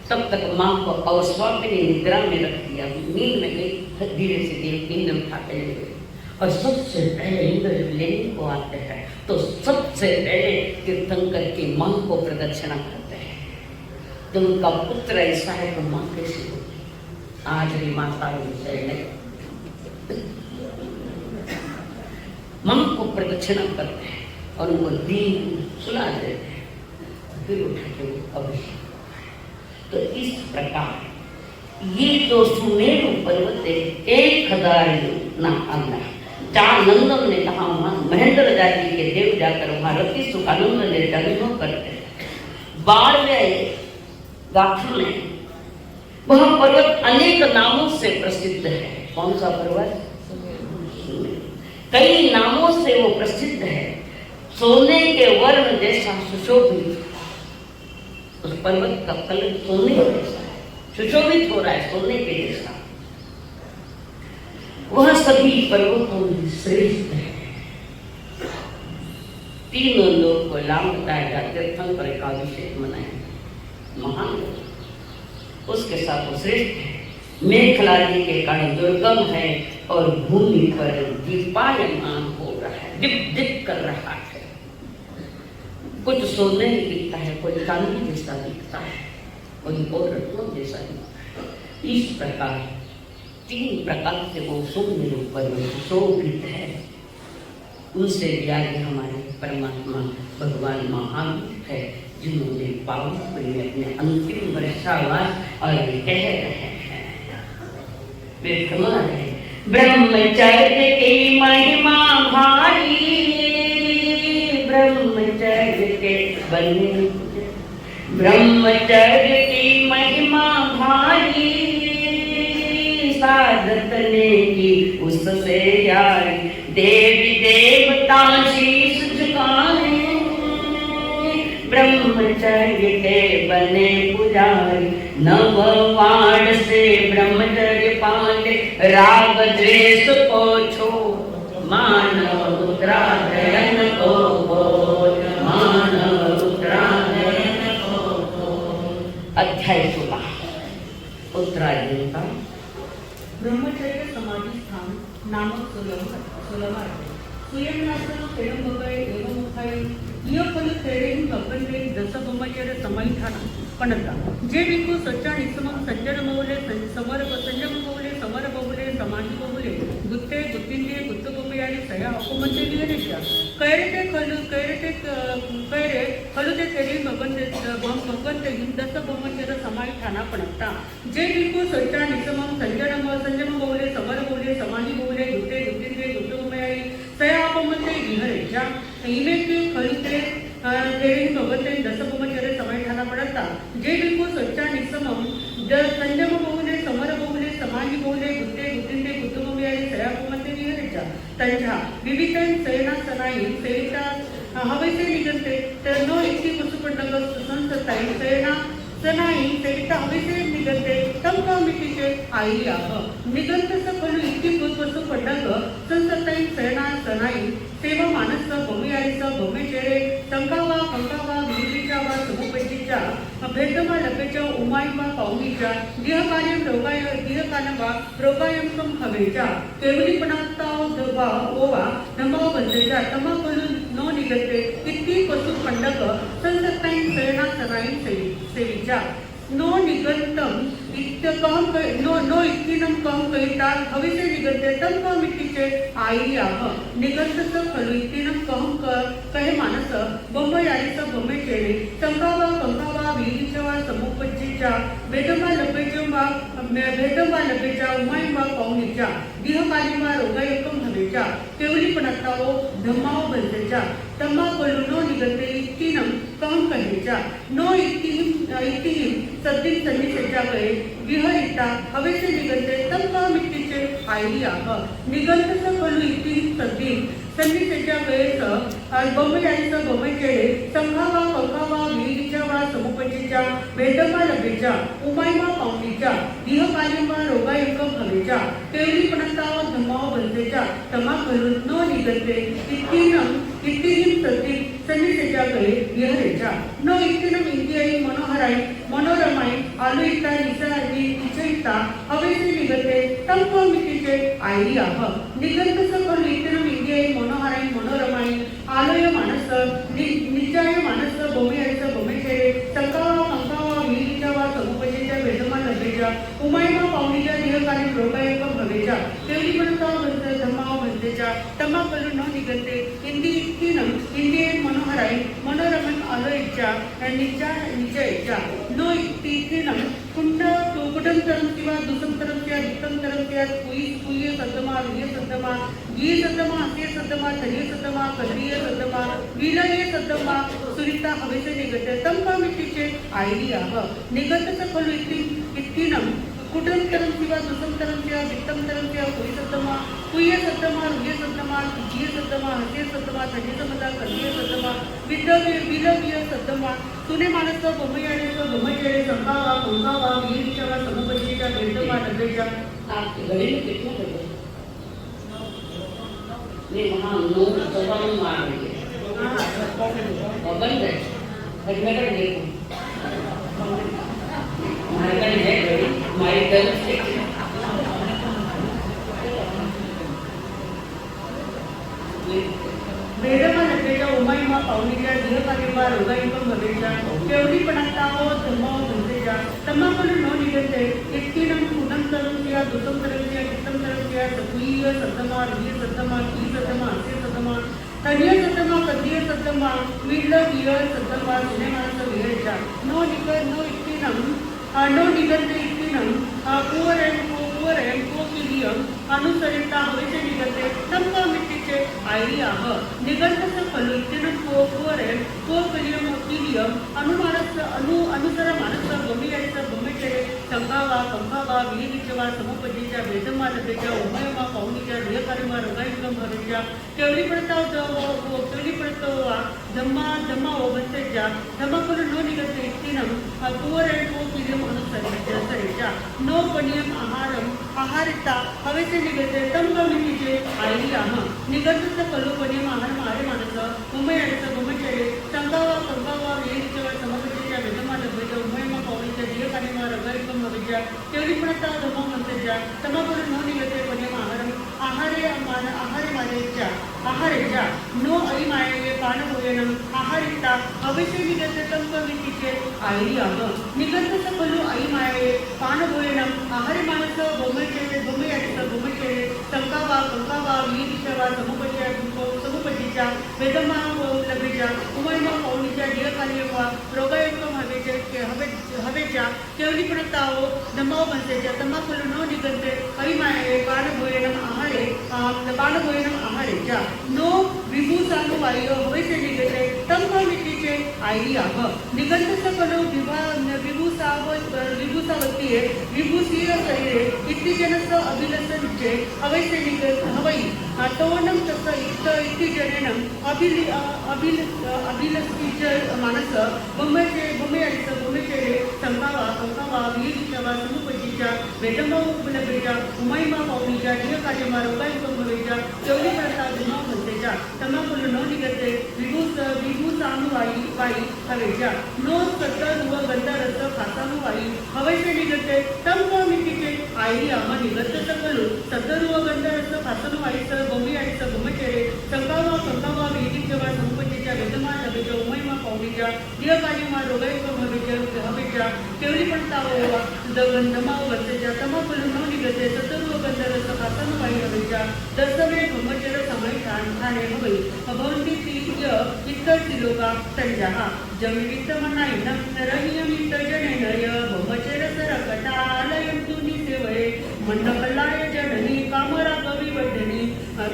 तब तक मां को अवस्वामिनी निद्रा में रख दिया, नींद में गई, धीरे से देव इंद्र उठा के ले गए। और सबसे पहले इंद्र लेने को आते हैं तो सबसे पहले तीर्थंकर की मां को प्रदक्षिणा करते हैं। जब उनका पुत्र ऐसा है तो मां कैसी होगी? आज भी माता विषय नहीं, मां को प्रदक्षिणा करते हैं और उनको दीन सुला देते हैं, फिर उठा के अभिषेक। तो इस प्रकार ये जो सुमेरु पर्वत 1000 ना आज्ञा, जहाँ नंदन ने कहा वहां महेंद्र जाति के देव जाकर वहां रति सुखानंद ने अनुभव करते हैं। 12वें गाथा में वह पर्वत अनेक नामों से प्रसिद्ध है। कौन सा पर्वत? कई नामों से वो प्रसिद्ध है। सोने के वर्ण जैसा सुशोभित, उस पर्वत का कलर सोने जैसा है, सुशोभित हो रहा है सोने के जैसा। वह सभी पर्वतों में श्रेष्ठ है। तीनों लोग को लाभ बताया जाते, तीर्थंकर का अभिषेक मनाया, महान उसके साथ वो श्रेष्ठ है। मेखलादी के कारण दुर्गम है और भूमि पर दीपायमान हो रहा है, दिप दिप कर रहा है। कुछ सोने दिखता है, कोई चांदी जैसा दिखता है, कोई और रत्नों जैसा दिखता है। इस प्रकार 3 प्रकार से वो सुमेरु पर्वत शोभित है। उनसे भी आगे हमारे परमात्मा भगवान महान है, जिन्होंने पावन में अपने अंतिम वर्षावास और कह रहे हैं, वे कमा रहे ब्रह्मचर्य की महिमा भारी, ब्रह्मचर्य के बने, ब्रह्मचर्य की महिमा भारी, साधत ने की उससे यारी, देवी देवता शीश झुकाए, ब्रह्मचर्य के बने पुजारी, नववाड़ से ब्रह्मचर्य पाले, राग द्वेष को छोड़, मानव उत्तरायण को बोल, मानव उत्तरायण को बोल। अध्याय 16 उत्तरायण का ब्रह्मचर्य समाधि स्थान नामक सुलभ सुयम्नासन पेरंबगय एवमुखाई इयफल तेरेन कपंदे दसबमचर समाईठाना पणता जे बिंकू सच्चा निसमम संजन बहुले समर संजम बहुले समर बहुले समाधि बहुले गुत्ते गुत्तिंदे गुत्तगोपयानी सया अकुमंते निगरेशा कैरते खलुते तेरी भगवंते दसबमचर समाईठाना पणता जे बिंकू सच्चा निसमम संजम बहुले समर बहुले समाधि बहुले गुत्ते गुत्तिंदे गुत्तगोपयानी सया अकुमंते निगरेशा इमेके खलुते तेरी भगवंते दसबमचर समाईठाना पणता जे बिंकू सच्चा निसमम संजम बहुले समर बहुले समाधि बहुले गुत्ते गुत्तिंदे गुत्तगोपी आणि सयाकुमते निघायच्या त्यांच्या विविध सयनासनाई सैता हवेचे निघते तर नो इतकी पशुपंडग सुसंसताई सयना सनाई सैता हवेचे निघते तम मितीचे आई आह निघंत सखलू इतकी पशुपंडग संसताई सयना सनाई सेवा मानस भूमियारीचा भूमेचेरे संकावा कंकावा विहिरीच्या वा समुपैतीच्या भेदमा लपेच्या उमाईमा पाहुणीच्या देहकार्यम रोगायम हवेच्या केवलीपणाचा धबा ओवा नमाव बंदेच्या तमा करून नो निघते इतकी पशु पंडक संसताई सयना सनाई सेवीच्या नो निगंतम इत्यकम नो इत्तिनम कम कहिता हविसे निगंते तम कम इत्तिचे आई आह निगंतस खलु इत्तिनम कम कहे मानस बंबयारीचा बंबे केले संकावा कंकावा विहिरीच्या समुपज्जीच्या भेदमा लपेच्या उमाईमा पाहुणीच्या देहकालीमा रोगायकम हवेच्या केवलीपणाताओ धम्माओ बंदेच्या तम्मा कलु नो निगंते इत्तिनम कम कहेच्या नो इत्तिहिम सद्दिन सन्निसेच्या गळे विहरिता हवेचे निगंते तम मिट्टीचे आई आह निगंतस खलु इत्तिहिम सद्दिन सन्निसेच्या गळेस बंबयारीचं बंबई केळे संघावा कंकावा विहिरीच्या वा समुपजीच्या भेदमा लपेच्या उमाईमा पाहुणीच्या देहकालीमा रोगायकम हवेच्या केवलीपणाताओ धम्माओ बंदेच्या तमा खलु नो निगंते इत्तिहिम सद्दिन सन्निसेच्या गळे विहरेच्या नो इत्तिनम इंदियाई मनोहराई मनोरमाई आलुइता निचयिता हवेचे निगते तम मितीचे आई आह निगंतस खलु इत्तिनम इंदियाई मनोहराई मनोरमाई आलय मानस निचाय मानस बोमेयारीचं बोमेचेरे संकावा कंकावा विहिरीच्या वा समुपजेच्या भेदमा लपेच्या उमाईमा पाहुणीच्या देहकालीन रोगायकम हवेच्या केवलीपणता धम्माव भंतेच्या तमा कलू न निगते इंदियन मनोहराई मनोरमन आलयच्या निचयच्या नो इत्तिनम कुटंतरम किंवा दुसंतरम किंवा दुत्तंतरम किंवा कुय सद्दमा विय सद्दमा गी सद्दमा असे सद्दमा तरी सद्दमा कल्लीय सद्दमा विलय सद्दमा सुरिता हवेचे निगते तम मिट्टीचे आई आह निगतच खलु इत्तिनम कुटंतरम किंवा दुसंतरम किंवा वित्तंतरम किंवा कुय सद्दमा रुय सद्दमा गी सद्दमा हसे सद्दमा तरी समजा कल्लीय सद्दमा विलय सद्दमा सुने मानस बोमयाळेचं बोमयेळे संकावा कंकावा विहिरीच्या वा समुपजीच्या भेदमा डबेच्या आपके गले में कितना दर्द मैं वहाँ नो दबाव मार रही है और बंद है हजमेकर देखो हमारे गले है गली हमारी गल से भेदमा लपेच्या उमाईमा पाहुणीच्या देहकालीमा रोगायकम हवेच्या केवलीपणाताओ धम्माओ बंदेच्या तमा कलु नो निगते इत्तिनम कुटंतरम किंवा दुसंतरम किंवा वित्तंतरम किंवा कुय सद्दमा रुय सद्दमा की सद्दमा असे सद्दमा तनिय सद्दमा कल्लीय सद्दमा विलय सद्दमा सुने मानस विहरेच्या नो इत्तिनम नो निगते इत्तिनम कुवरेम पूर्वयं कोकिलियं अनुसरिता हवेचे निगते तम मिट्टीचे आयरी आह निगंतस खलु इत्यनं पूर्वयं कोकिलियं अनुसर मानस गोमियाचा गोमेचे संभावा कंभावा विहिरीच्या समुपजीच्या वेदमालतेच्या उमयमा पावनीच्या देहकार्यमा रोगायुगम भरेच्या केवढी पडता धम्मा धम्मा ओबंतेच्या धम्माकुल नो निगते इत्तिनं पूर्वयं कोकिलियं अनुसरिच्या नो पनियम आहारिता हवेचे निगते तम मिट्टीचे आयरी आह निगंतस खलु पनियम आहार मारे मानस उमयाचा गोमेचे संभावा कंभावा विहिरीच्या समुपजीच्या वेदमालतेच्या उमयमा पावनीच्या देहकार्यमा रोगायुगम भरेच्या केवढी पडता धम्मा म्हणतेच्या तमाकुल नो निगते पनियम आहारेच्या नो आई माये पान होयनं आहारिता हवेचे निगते तंक विटीचे आयरी आह निगंतस खलु आई माये पान होयनं आहारी मानस गोमयाचे संकावा कंकावा विहिरीच्या समुपजीच्या वेदमा लभेच्या उमयमा पावनीच्या देहकार्यमा रोगायुगम हवेच्या केवढी पडता धम्मा म्हणतेच्या तमाकुल नो निगते आई माये पान होयनं आहारेच्या नो विभूसानुवाय हवेचे निगते तंक मिट्टीचे आयरी आह निगंतस खलु विभूसावतीये विभूषीय शरीरे इत्तिजनस अभिलषणचे हवेचे निगत हवई तवनं तस इत्तिजनेनं अभिलषिच मानस गोमेचे संकावा विहिरीच्या समुपजीच्या वेदमौलभेच्या उमयमा पावनीच्या देहकार्यमा रोगायुगम भवेच्या केवढी पडता धम्मा म्हणतेच्या तमाकुल नो निगते विभूसानुवाई हवेच्या नो सत्तर व गंधरस खासानुवाई हवेचे निगते तंक मिट्टीचे आयरी आह निगतस खलु सत्तर व गंधरस खासानुवाईचं गोमियाचं गोमचेरे संकावा कंकावा विहिरीच्या समुपजीच्या वेदमा लभेच्या उमयमा पावनीच्या देहकार्यमा रोगायुगम हवेच्या केवढी पडता धम्मा वरतेच्या तमाकुल नो निगते सत्तर व गंधरस खासानुवाई हवेच्या दसवे गोमचेर समय ठाणे हवे भवन्ति तीर्य इत्तर्तिलोका संजाहा जमिवित्तमनायनं रहियमित्त जनेनय गोमचेर सरकटालयं तु निसेवये मंडकलाय जननी कामरागविवर्धनी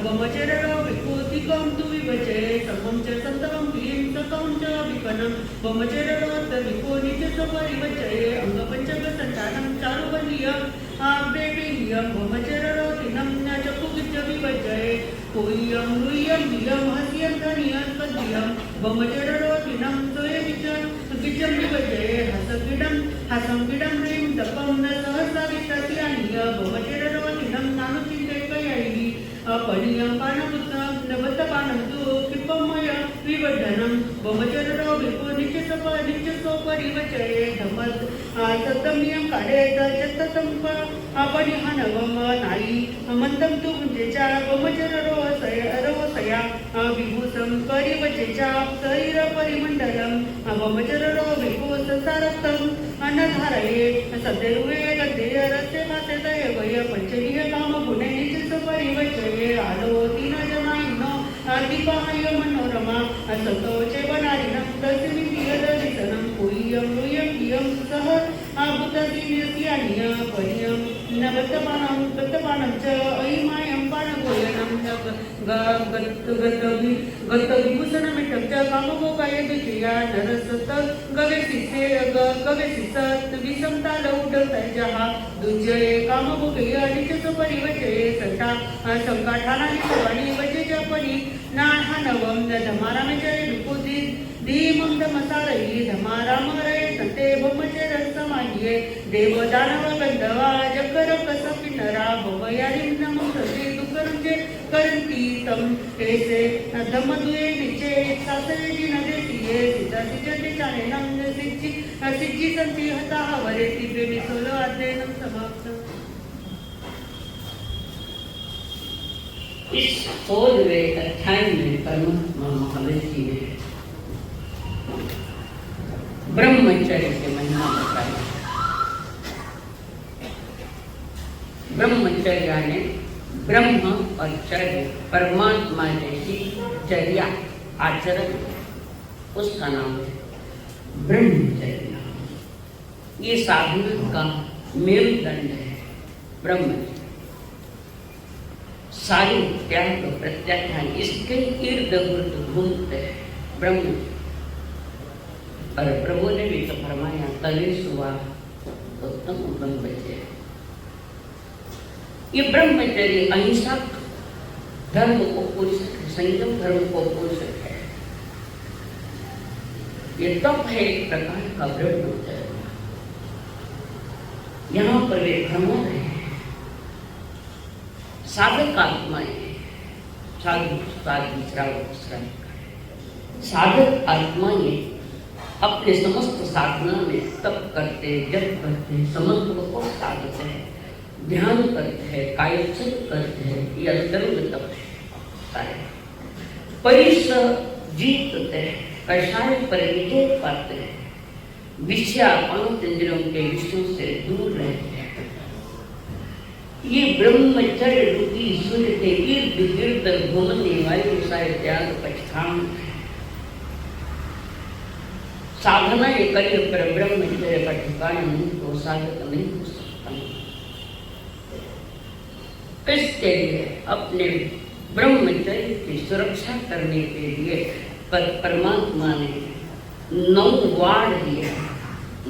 गोमचेररो विभूतिकं तु विभजे समं च सन्तवं क्लीं सकं च विकनं गोमचेररो तविको नित्यसपरिवचये अंगपञ्चक सञ्चानं चारुवर्णीय बेबेयं गोमचेररो दिनं चक्षुगिच्च विभजये कोयं लुयं दियं हस्यं धनियं कद्यं गोमचेररो दिनं गिच्चं विभजये हसं गिडं ह्रीं दपं न सहसा वितस्यानिय गोमचेररो दिनं नानुचिन्तयकयैः पणियं पानं तु कृपमय विवर्धनं गोमचेररो विपो नित्यसोपरिवचये सप्तम्यं काढेत चत्ततं अपनिहनवम नाई मंदं तु मुंजेच्या गोमचेररो सया विभूसं परिवचेच्या शरीर परिमंडलं गोमचेररो विभू संसारक्तं अनधारये सदेरुवे गद्ये रस्ते मासे दयवय पंचलीय काम गुणे नित्यसोपरिवचये आलो तीन जनाइनो दीपाय मनोरमा असतोचे बनारिनं दर्शनिधियदर्शनं कोयं लुयं सह भूतदिव्यस्यानिय परियं नवतपानं च अयिमायं पानगोयनं गतविभूषणमिटं च कामभोगाय द्वितीया नरसत गवेसिसत् विषमतालौढतजः दुर्जये कामभोगे नित्यसुपरिवचये संकाठानानि सर्वाणि वचेच्या परि नाहनवं धमारामजय विपुति धीमं धमसारयि धमारामरये सते ब्रह्मचर्य समाहिये देव दानव गंधवा जकर कसपिनरा भवयारिं नमं सते दुकरुजे करन्ति तं ऐसे धमदुये निचे सासरे जिनदेसिये सीता सिजते चानेनं सिज्जि सन्ति हताः वरेति प्रेमी 16 अध्ययनं समाप्त। इस 16वें अध्याय में परमात्मा महावीर जी ने ब्रह्मचर्य के महिमा बताया। ब्रह्मचर्य ने ब्रह्म और चर्य परमात्मा जैसी चर्या आचरण उसका नाम है ब्रह्मचर्य। ये साधना का मेरुदंड है। ब्रह्म सारी त्याग प्रत्याख्यान इसके इर्द गिर्द घूमते हैं ब्रह्म। और प्रभु ने भी तो फरमाया कलेश हुआ तो तुम ब्रह्मचर्य। ये ब्रह्मचर्य अहिंसा धर्म को पोषक है, संयम धर्म को पोषक है। ये तप है एक प्रकार का ब्रह्मचर्य। यहाँ पर वे भ्रमण है साधक आत्माएं, साधु साधु साधक आत्माएं अपने समस्त साधना में तप करते, जप करते, समत्व को साधते हैं, ध्यान करते हैं, कायचित करते हैं, यह सर्व तप है। परिस जीतते हैं, कषाय पर विजय पाते हैं, विषया पांच इंद्रियों के विषयों से दूर रहते हैं। ये ब्रह्मचर्य रूपी सूर्य के इर्द गिर्द घूमने वाली सारे त्याग पछतान है। साधना ये करे पर ब्रह्मचर्य का ठिकाना नहीं तो साधक नहीं हो सकता। इसके लिए अपने ब्रह्मचर्य की सुरक्षा करने के लिए परमात्मा ने 9 वार्ड दिया।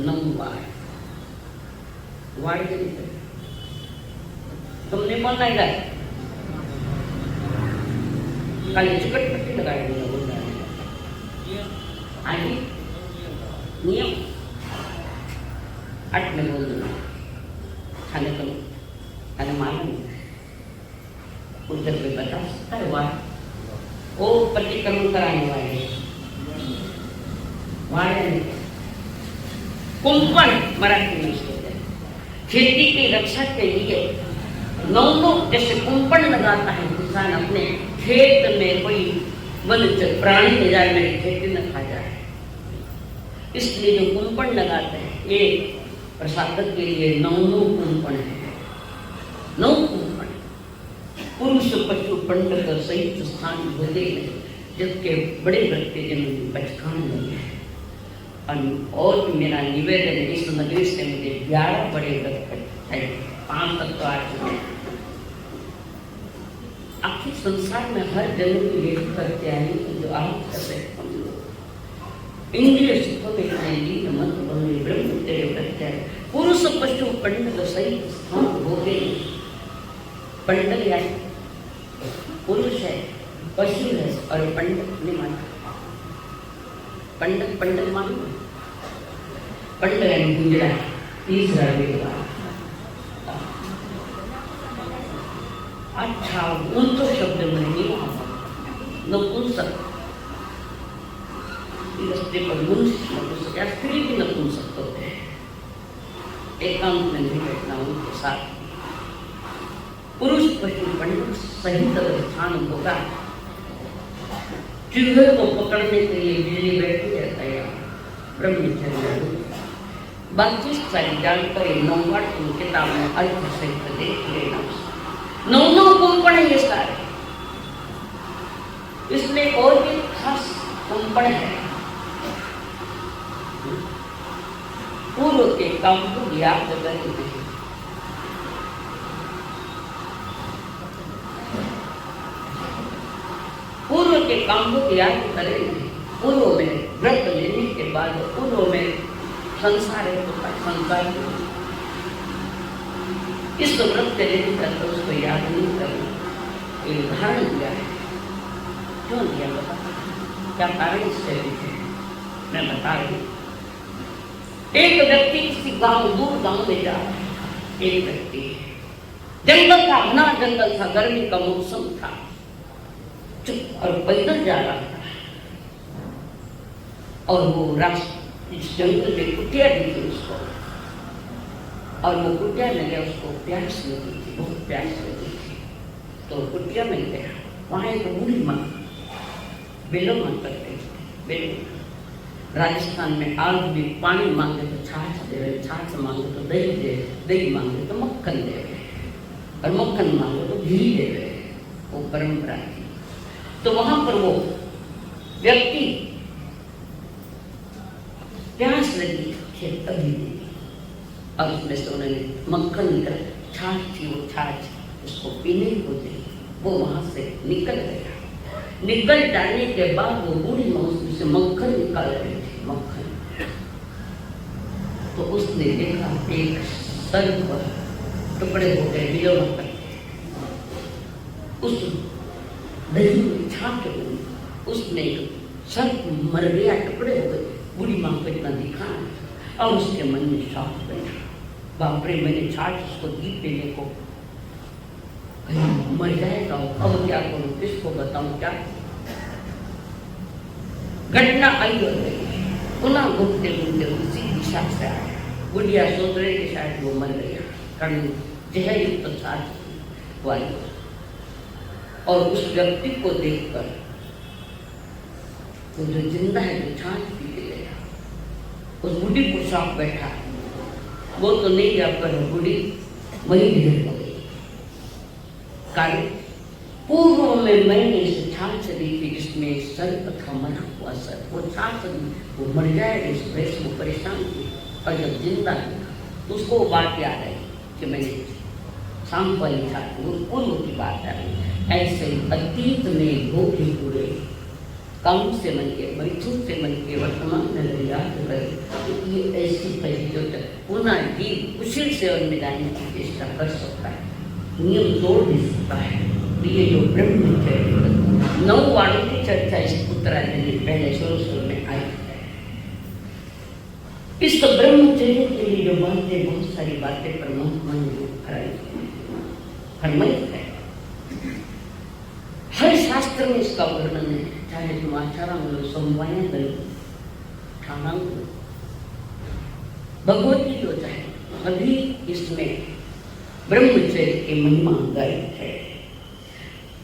9 वार्ड दिए तुमने बोलना इधर कल चिकट पट्टी लगाए बोलना आगे नियम 8 में बोल देना खाने को खाने मालूम उधर कोई बता सकता है। वाह वो प्रतिक्रमण कराने वाले वाले कुंपण मराठी में खेती की रक्षा के लिए 9 जैसे कुंपण लगाता है किसान अपने खेत में कोई वन्य प्राणी ले जाए मेरी खेती न खा जाए, इसलिए जो कुंपण लगाते हैं ये प्रसादक के लिए 9 कुंपण है। 9 कुंपण पुरुष पशु पंडित सहित स्थान भोगे जबकि बड़े व्यक्ति जन्म बचकान लगे। और मेरा निवेदन है इस नगरी से मुझे 11 बड़े व्यक्ति है, 5 तक तो आ चुके। आखिर संसार में हर जन्म की लेख करते आए जो आप करते हम लोग इंद्रिय सुखों में खाएंगी मत बने ब्रह्म तेरे प्रत्यय पुरुष पशु पंडित सही स्थान हो गए। पंडित या पुरुष है, पशु है और पंडित नहीं मानता। पंडित पंडित मानो पंडित है गुंजरा तीसरा वेद। अच्छा उन तो शब्द में नहीं नपुंसक रस्ते पर नपुंसक या स्त्री भी नपुंसक होते हैं। एकांत में नहीं बैठना उनके साथ। पुरुष पशु पंडित सहित स्थान होगा। चूहे को पकड़ने के लिए बिल्ली बैठी रहता है ब्रह्मचर्य। बाकी सारी जानकारी 9 किताब में अर्थ सहित देख लेना। 9 कुंपण ये सारे। इसमें और भी खास कुंपण है। पूर्व के काम को याद करेंगे। पूर्व के काम को याद करेंगे। पूर्व में व्रत लेने के बाद पूर्व में संसार है तो संसार इस व्रत के लेने का तो उसको याद नहीं करना। ये उदाहरण दिया है। क्यों दिया बता? क्या कारण इससे मैं बता रही। एक व्यक्ति किसी गांव दूर गांव में जा रहा है। एक व्यक्ति जंगल था, घना जंगल था, गर्मी का मौसम था, चुप और पैदल जा रहा था। और वो रास्ते इस जंगल में कुटिया दिखी उसको और वो कुटिया में गया। उसको प्यास लगी थी, बहुत प्यास लगी थी। तो कुटिया में गया। वहाँ एक बूढ़ी माँ बेलो माँ करते बेलो। राजस्थान में आज भी पानी मांगे तो छाछ दे, छाछ मांगे तो दही दे, दही मांगे तो मक्खन दे और मक्खन मांगे तो घी दे। वो परंपरा थी। तो वहां पर वो व्यक्ति प्यास लगी अभी और उसमें से उन्होंने मक्खन निकल छाछ थी, वो छाछ उसको पीने को दी, वो वहां से निकल गया। निकल जाने के बाद वो बूढ़ी माँ उसमें से मक्खन निकाल रही थी, मक्खन। तो उसने देखा एक सर्प टुकड़े हो गए, विलोम करके उस दही में छाछ बनी, उसने सर्प मर गया, टुकड़े हो गए। बूढ़ी माँ को इतना दिखा और उसके मन में शौक बैठा, बाप रे मैंने छाछ उसको दी पीने को, कहीं मर जाएगा, अब क्या करूं, किसको बताऊं, क्या घटना आई और गई। पुनः घूमते घूमते उसी दिशा से आया। बुढ़िया सोच रहे कि शायद वो मर गया, कारण जहर युक्त छाछ वाली। और उस व्यक्ति को देखकर वो जो जिंदा है, जो छाछ पी के गया, उस बुढ़ी को शौक बैठा, वो तो नहीं गया पर बुढ़ी वही ढेर हो गई। कारण पूर्व में मैंने इस छाछ दी थी जिसमें सर्प था, मरा हुआ सर्प, वो छाछ वो मर जाएगा इस वजह से वो परेशान थी। और जब जिंदा था तो उसको वो बात याद आई कि मैंने शाम वाली छाछ, वो पूर्व की बात है। ऐसे अतीत में भोगे पूरे काम से मन के, मैथुन से मन के वर्तमान में याद कर ये ऐसी पहली जो पुनः जीव उसी सेवन में जाने की चेष्टा कर सकता है, नियम तोड़ भी सकता है। ये जो ब्रह्मचर्य 9 वाणों की चर्चा इस उत्तरायण में पहले शुरू में आई है। इस ब्रह्मचर्य के लिए जो बातें, बहुत सारी बातें परमात्मा ने फरमाई है। हर शास्त्र में इसका वर्णन है, चाहे तुम आचार्य लो, समवाय लो, ठाणांग लो, भगवती लो, चाहे सभी इसमें ब्रह्मचर्य की महिमा गायब है।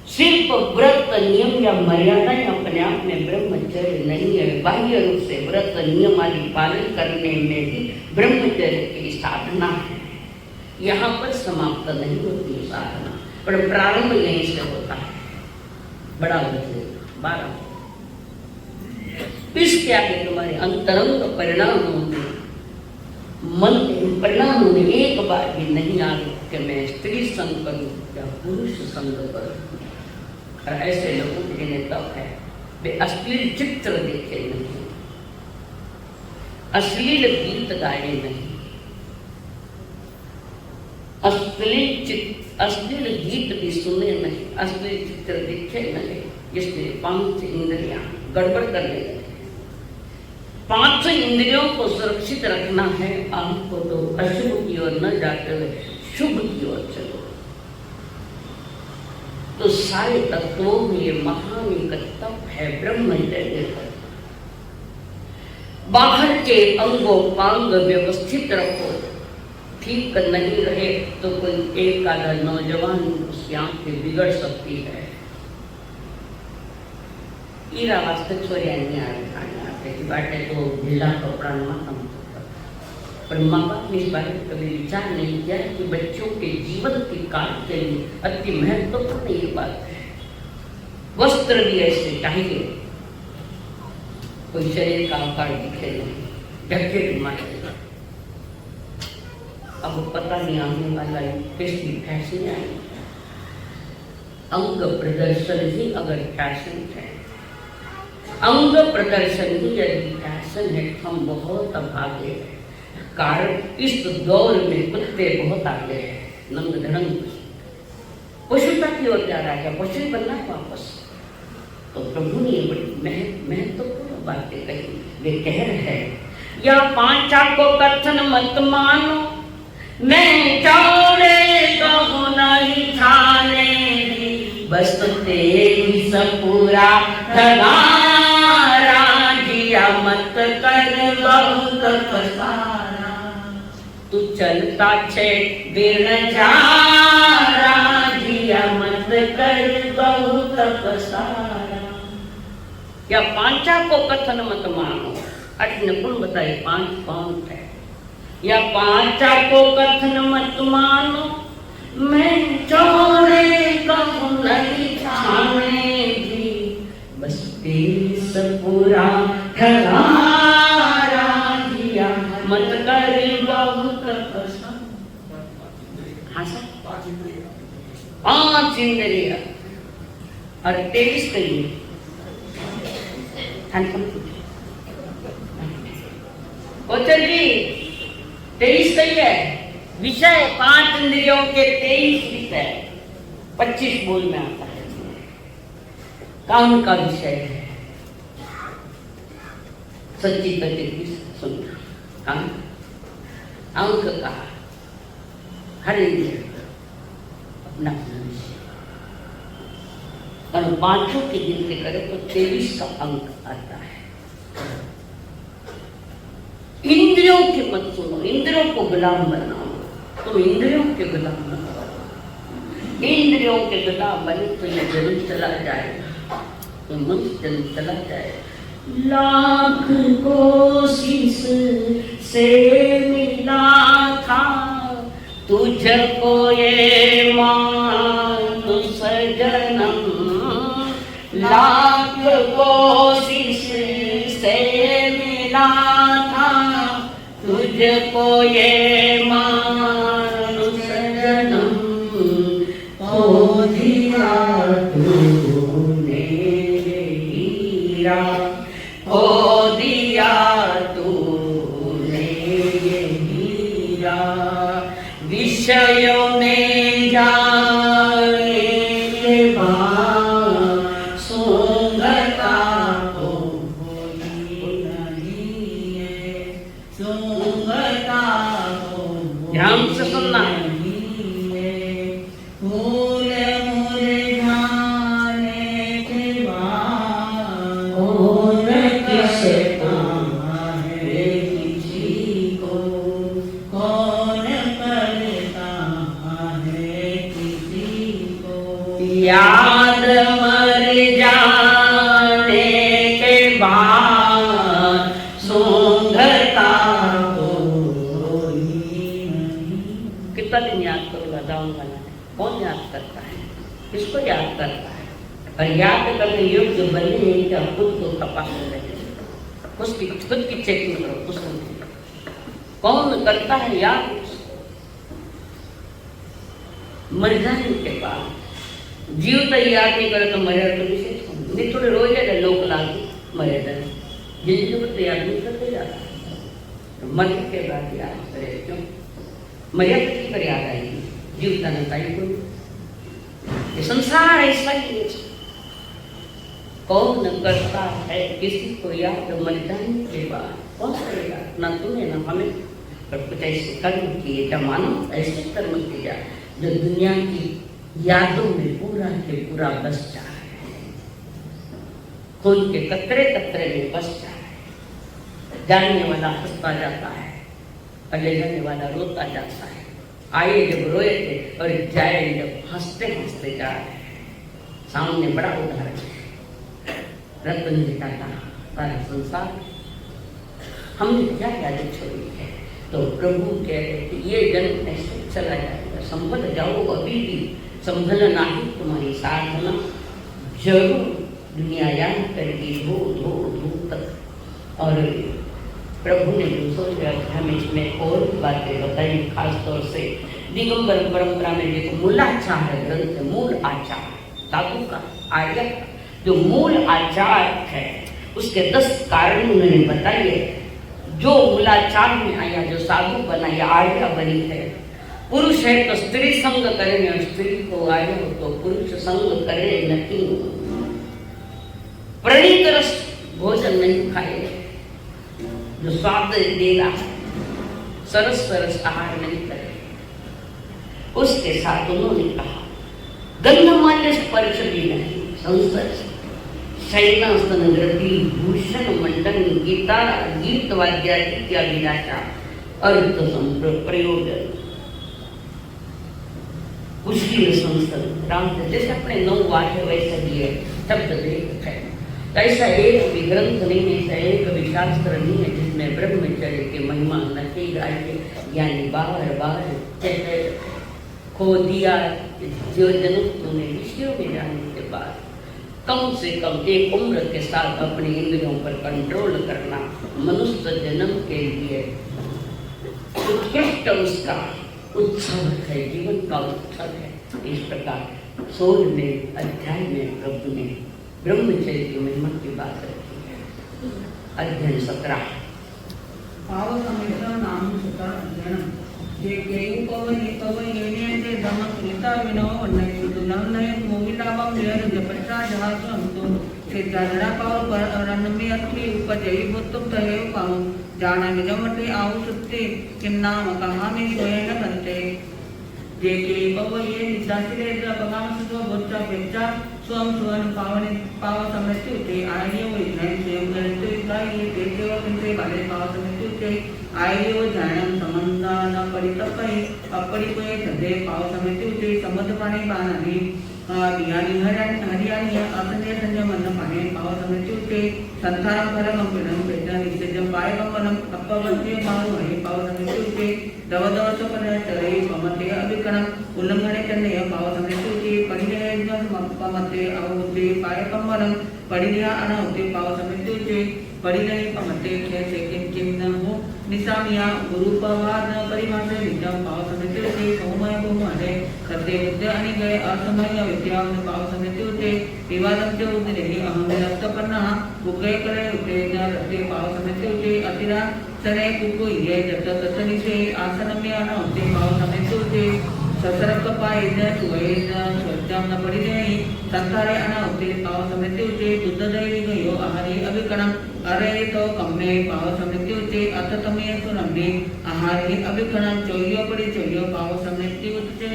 सिर्फ व्रत नियम या मर्यादा अपने आप में ब्रह्मचर्य नहीं है, बाह्य रूप से व्रत नियम आदि पालन करने में भी ब्रह्मचर्य की साधना है। यहाँ पर समाप्त नहीं होती साधना, पर प्रारंभ यहीं से होता है। बड़ा होते 12 इसके आगे तुम्हारे अंतरंग परिणामों में मन परिणाम में एक बार भी नहीं आ कि मैं स्त्री संग करूं या पुरुष संग करूं। और ऐसे लोगों के लिए तब है वे अश्लील चित्र देखे नहीं, अश्लील गीत गाए नहीं, अश्लील गीत भी सुने नहीं, अश्लील चित्र देखे नहीं, जिससे 5 इंद्रियां गड़बड़ करने लगे। 5 इंद्रियों को सुरक्षित रखना है, आपको तो अशुभ की ओर न जाते हुए शुभ की ओर चलो। तो सारे तत्वों में ये महान एक तप है ब्रह्मचर्य। बाहर के अंगोपांग व्यवस्थित रखो, ठीक नहीं रहे तो कोई एक आधा नौजवान उसकी आंखें बिगड़ सकती है। ईरा वास्ते छोरियानी आते की बात है तो ढीला कपड़ा न पर माँ बाप ने इस बारे में कभी विचार नहीं किया कि बच्चों के जीवन के काल के लिए अति महत्वपूर्ण ये बात है। वस्त्र भी ऐसे चाहिए, कोई शरीर का आकार दिखे नहीं, ढके भी मारे। अब पता नहीं आने वाला कैसी फैशन आई, अंग प्रदर्शन ही अगर फैशन है, अंग प्रदर्शन ही यदि फैशन है, हम बहुत अभागे हैं। कारण इस दौर में कुत्ते बहुत आगे हैं, नंग धड़ंग पशुता की ओर जा रहा है, पशु बनना है वापस। तो प्रभु ने ये बड़ी महत्वपूर्ण बातें कही। वे कह रहे हैं या पांचा को कथन मत मानो, मैं चौड़े कहूँ नहीं थाने दी, बस तेरी सपूरा धगारा जिया मत कर बहुत पसारा। तू चलता छे बिन जारा जिया मत कर बहुत पसारा। या पांचा को कथन मत मानो, 8 निपुण बताए 5 कौन है। या पांचा को कथन मत मानो, मैं चौड़े कहूँ नहीं थाने दी, बस तेरी सपूरा ठगारा जिया मत कर बहुत पसंद। हाँ सर 5 इंद्रिय और 23 कहिए कोचर जी 23 कही है विषय, 5 इंद्रियों के 23 विषय, 25 बोल में आता है। काम का विषय है सच्ची प्रकृति सुनना, काम अंक का हर इंद्रिय अपना अपना विषय, और 5 की गिनती करें तो 23 का अंक आता है। इंद्रियों की मत सुनो, इंद्रियों को गुलाम बनाओ, तुम इंद्रियों के गुलाम बनाओ। इंद्रियों के गुलाम बने तो ये जरूर चला जाएगा, तो मन जरूर चला जाएगा। लाख कोशिश से मिला था तुझको ये मानुष जन्म, लाख कोशिश से मिला था तुझको ये मानुष जन्म, खो दिया तूने हीरा, खो दिया तूने ये हीरा, विषयों में जाने के बाद सुंदरता तो कोई नहीं है, सुंदरता तो ध्यान से सुनना है। फूल मुरझाने के बाद कौन किसे है किसी को, कौन करता है किसी को, याद मर जाने के बाद सुंदरता तो कोई नहीं। कितना दिन याद करूँगा जाऊँगा ना, कौन याद करता है, किसको याद करता है? और याद करने योग्य बने नहीं क्या खुद को खपा रहे, खुद की चेकिंग करो, उसको कौन करता है याद? मर जाने के बाद जीव तो याद नहीं करे तो मरे तो विशेष नहीं, थोड़े रोज है लोग लागे मरे जाए, जिंदगी को तो याद नहीं करते जाता, मरने के बाद याद करे क्यों? मर्यादा की पर याद आएगी, जीवता नहीं पाई कोई। ये संसार ऐसा ही है, कौन करता है किसी को याद मर जाने के बाद, कौन करेगा? ना तुम्हें ना हमें, पर कुछ ऐसे कर्म किए जा, मानो ऐसे कर्म किए जा जो दुनिया की यादों में पूरा के पूरा बस जाए, खून के कतरे कतरे में बस जाए। जानने वाला हंसता जाता है और ले जाने वाला रोता जाता है। आए जब रोए थे और जाए जब हंसते हंसते जा रहे हैं। सामने बड़ा उदाहरण है, रतन जी का सारा संसार हमने क्या याद छोड़ी है, तो प्रभु कह रहे थे ये जन्म ऐसे चला जाएगा, संभल जाओ अभी भी, संभलना ही तुम्हारी साधना, जरूर दुनिया याद करेगी धो धो धो तक। और प्रभु ने दूसरे अध्याय में इसमें और बातें बताई, खास तौर से दिगंबर परंपरा में देखो मूलाचार ग्रंथ, मूल आचार साधु का आर्य जो मूल आचार है उसके 10 कारण उन्होंने बताइए। जो मूलाचार में आया, जो साधु बना या आर्य बनी है, पुरुष है तो स्त्री संग करे और स्त्री को आर्य हो तो पुरुष संग करे नहीं, प्रणीत रस भोजन नहीं खाए, जो स्वाद देगा सरस सरस आहार नहीं करे। उसके साथ उन्होंने कहा गंधमाल्य स्पर्श भी नहीं, संसर्श शैनासन रति भूषण मंडन गीता गीत वाद्या इत्याभिलाषा अर्थ प्रयोजन कुशील संसद राम जैसे अपने 9 वाक्य वैसे दिए शब्द देख है। ऐसा एक भी ग्रंथ नहीं है, ऐसा एक भी शास्त्र नहीं है जिसमें ब्रह्मचर्य की महिमा नहीं गाई है। यानी बार बार खो दिया जो जन्म तुमने विषयों में जाने के बाद कम से कम एक उम्र के साथ अपने इंद्रियों पर कंट्रोल करना मनुष्य जन्म के लिए उत्कृष्ट उसका उत्सव है, जीवन का उत्सव है। इस प्रकार 16वें अध्याय में प्रभु ने ब्रह्मचर्य महिमा की बात रखी है। अध्ययन 17 पाव समेत नाम सुता अध्ययन जे केयु पव येने धम्म कृता विनो वन्नय दुलन्नय मोगिलावम लेर जपचा जहासम तो सिद्धारणा पाव पर रनमे अत्रि उपजय बुत्तुम तहेव पाव जाना निजमते आउ सुत्ते किम नाम कहा में सोयन बनते जे के पव ये निदासिले पगाम सुतो बोच्चा पेच्चा स्वम स्वम पाव समृत्ति उते आयो विज्ञान स्वयं करते गाय देते और इनसे वाले पाव समृत्ति उते आयो ज्ञानम संबंधान परितपय अपरिपय सदे पाव समृत्ति उते समुद्र पानी बानानी दियानी हरियाणी असंजय संजय मन पाने पाव समृत्ति उते संसारम फलम पिणम पेटा निश्चयम पाय कमलम अपवंते मारु है पाव समृत्ति उते दवदवस पन चरे पमते अभिकणम उल्लंघने चन्नय पाव समृत्ति उते परिणय पमते अवुते पाय कमलम परिणय अनउते पाव समृत्ति उते परिणय पमते खेसे किम न हो निसामिया गुरुपवाद परिमासे विद्याम पाव समृत्ति उते सोमय बहुमने सत्य विद्या अनि गए असमय विद्याम पाव समृत्ति उते विवादम च उदरे अहम रक्तपन्ना बुके करे उते न रते पाव समृत्ति उते अतिरा सने कुको ये जत ततनि से आसनम्य अनउते पाव समृत्ति उते ससरक पाए न तुए न स्वच्छम न परिणय संसारे अनउते पाव समृत्ति उते दुद्धदय गयो आहारे अभिकणम अरे तो कम्मे पाव समृत्ति उते अततमे सुनम्मे आहारे अभिकणम चौयो परि चौयो पाव समृत्ति उते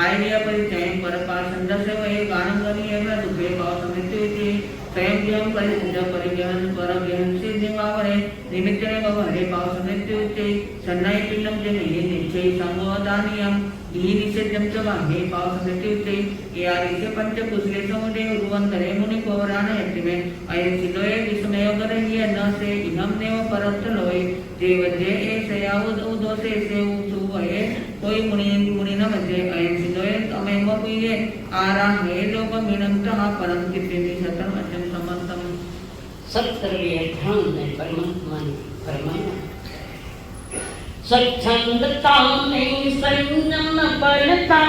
आयनिया परिचय परपार संदर्श वे गानंगनी एवं दुखे पाव समृत्ति उते स्वयं ज्ञान परिपूजा परिज्ञान परज्ञान से देवावरे निमित्तने वहरे पाव समृत्ति उते सन्नाय पिल्लम जने निश्चय संगोदानियम ई निषेधम च वाहे पाव समृत्ति उते यारि से पंच कुशले समुदे उरुवंतरे मुनि पौराण यतिमे अयं सिलोय विस्मय गरहिय न से इहम नेव परत लोय देवजे ए सयाउद उदोसे से उसुवये कोई मुनि न मजे अयं सिलोय अमेव पुये आरा हे लोक मिनंतः परम किपिनि शतम अचम समंतम 17वें अध्याय में परमात्मा ने फरमाया स्वच्छंदता में संयम बलता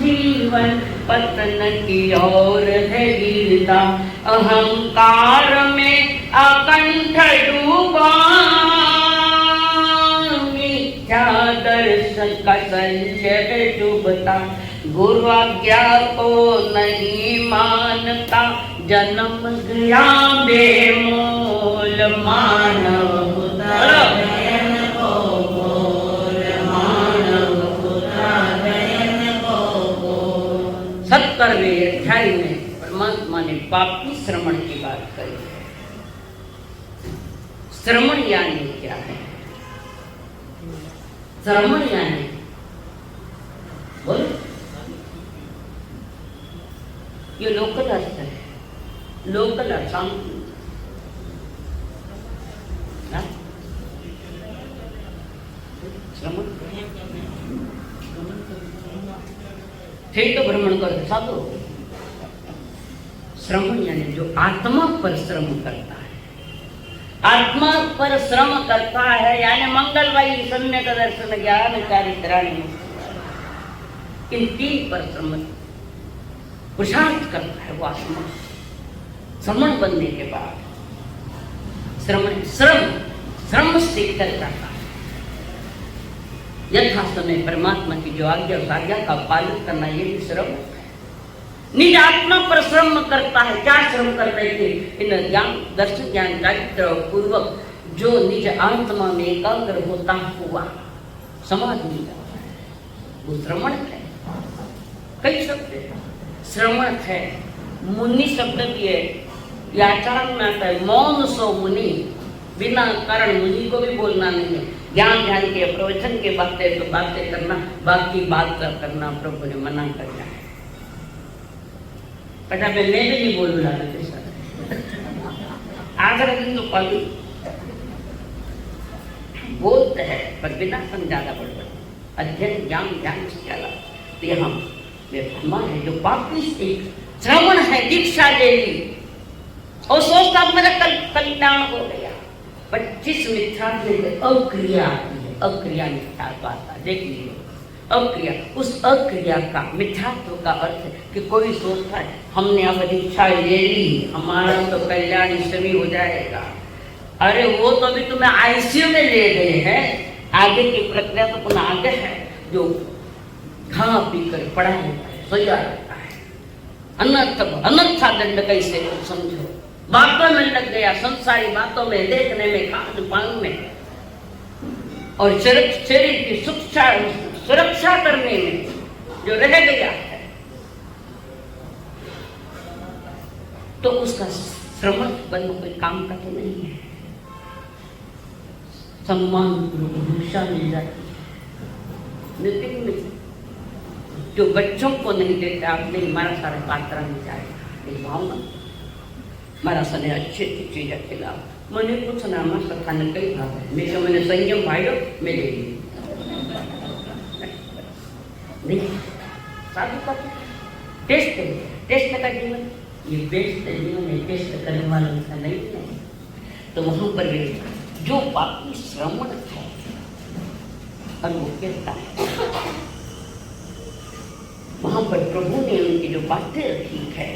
जीवन पतन की ओर है गिरता अहंकार में अकंठ डूबा मिथ्या दर्शन का संशय डूबता गुरु आज्ञा को नहीं मानता जन्म गया बेमोल मानव 17वें अध्याय में परमात्मा ने पापी श्रवण की बात करी है। श्रवण यानी क्या है? श्रवण यानी बोलो, ये लोकल अर्थ है, लोकल असम तो भ्रमण कर साधु। श्रवण यानी जो आत्मा पर श्रम करता है, आत्मा पर श्रम करता है, यानी मंगलवाई सम्यक दर्शन ज्ञान चारित्राणी, इन 3 पर श्रम पुरुषार्थ करता है वो आत्मा। श्रवण बनने के बाद श्रम श्रम से करता है। यथा समय परमात्मा की जो आज्ञा और आज्ञा का पालन करना, ये भी श्रम है। निज आत्मा पर श्रम करता है। क्या श्रम कर रहे थे? इन ज्ञान दर्शन ज्ञान चारित्र पूर्वक जो निज आत्मा में एकाग्र होता हुआ समाधि में जाता है, वो श्रवण है। कई शब्द है, श्रवण है, मुनि शब्द भी है, आचरण में आता है। मौन सो मुनि, बिना कारण मुनि को भी बोलना नहीं है। ज्ञान ध्यान के प्रवचन के बातें तो बातें करना, बाकी बात करना प्रभु ने मना कर दिया है। बेटा मैं भी नहीं बोलू रहा के साथ आगर दिन तो पालू बोलते हैं पर बिना समझाना पड़ता। अध्ययन ज्ञान ध्यान से चला तो यहाँ है जो पापी श्रवण है, दीक्षा ले ली और सोचता मेरा कल्याण हो गया, पर जिस मिथ्या में अक्रिया आती है, अक्रिया मिथ्या आता, देख लीजिए अक्रिया, उस अक्रिया का मिथ्यात्व का अर्थ है कि कोई सोचता है हमने अब दीक्षा ले ली, हमारा तो कल्याण इसमें हो जाएगा। अरे वो तो अभी तुम्हें आईसीयू में ले गए हैं, आगे की प्रक्रिया तो पुनः आगे है। जो खा पी कर पड़ा होता है, सोया रहता है, अनर्था दंड कैसे समझो, बातों में लग गया, संसारी बातों में, देखने में, खान पान में, और शरीर की सुरक्षा करने में जो रह गया है, तो उसका श्रमण बन कोई काम का तो नहीं है। सम्मान भूषा मिल जाती है, लेकिन जो बच्चों को नहीं देता आपने हमारा सारा पात्रा मिल जाएगा। ये भावना मारा सने अच्छी अच्छी चीजें खिलाओ, मैंने कुछ नामा सखा ने कई भाव है, मैं मैंने संयम भाइयों में ले ली नहीं। साधु का टेस्ट का जीवन, ये बेस्ट जीवन है, टेस्ट करने वालों का नहीं है। तो वहां पर भी जो पापी श्रमण है और वो कहता है, वहां पर प्रभु ने उनकी जो बातें रखी है,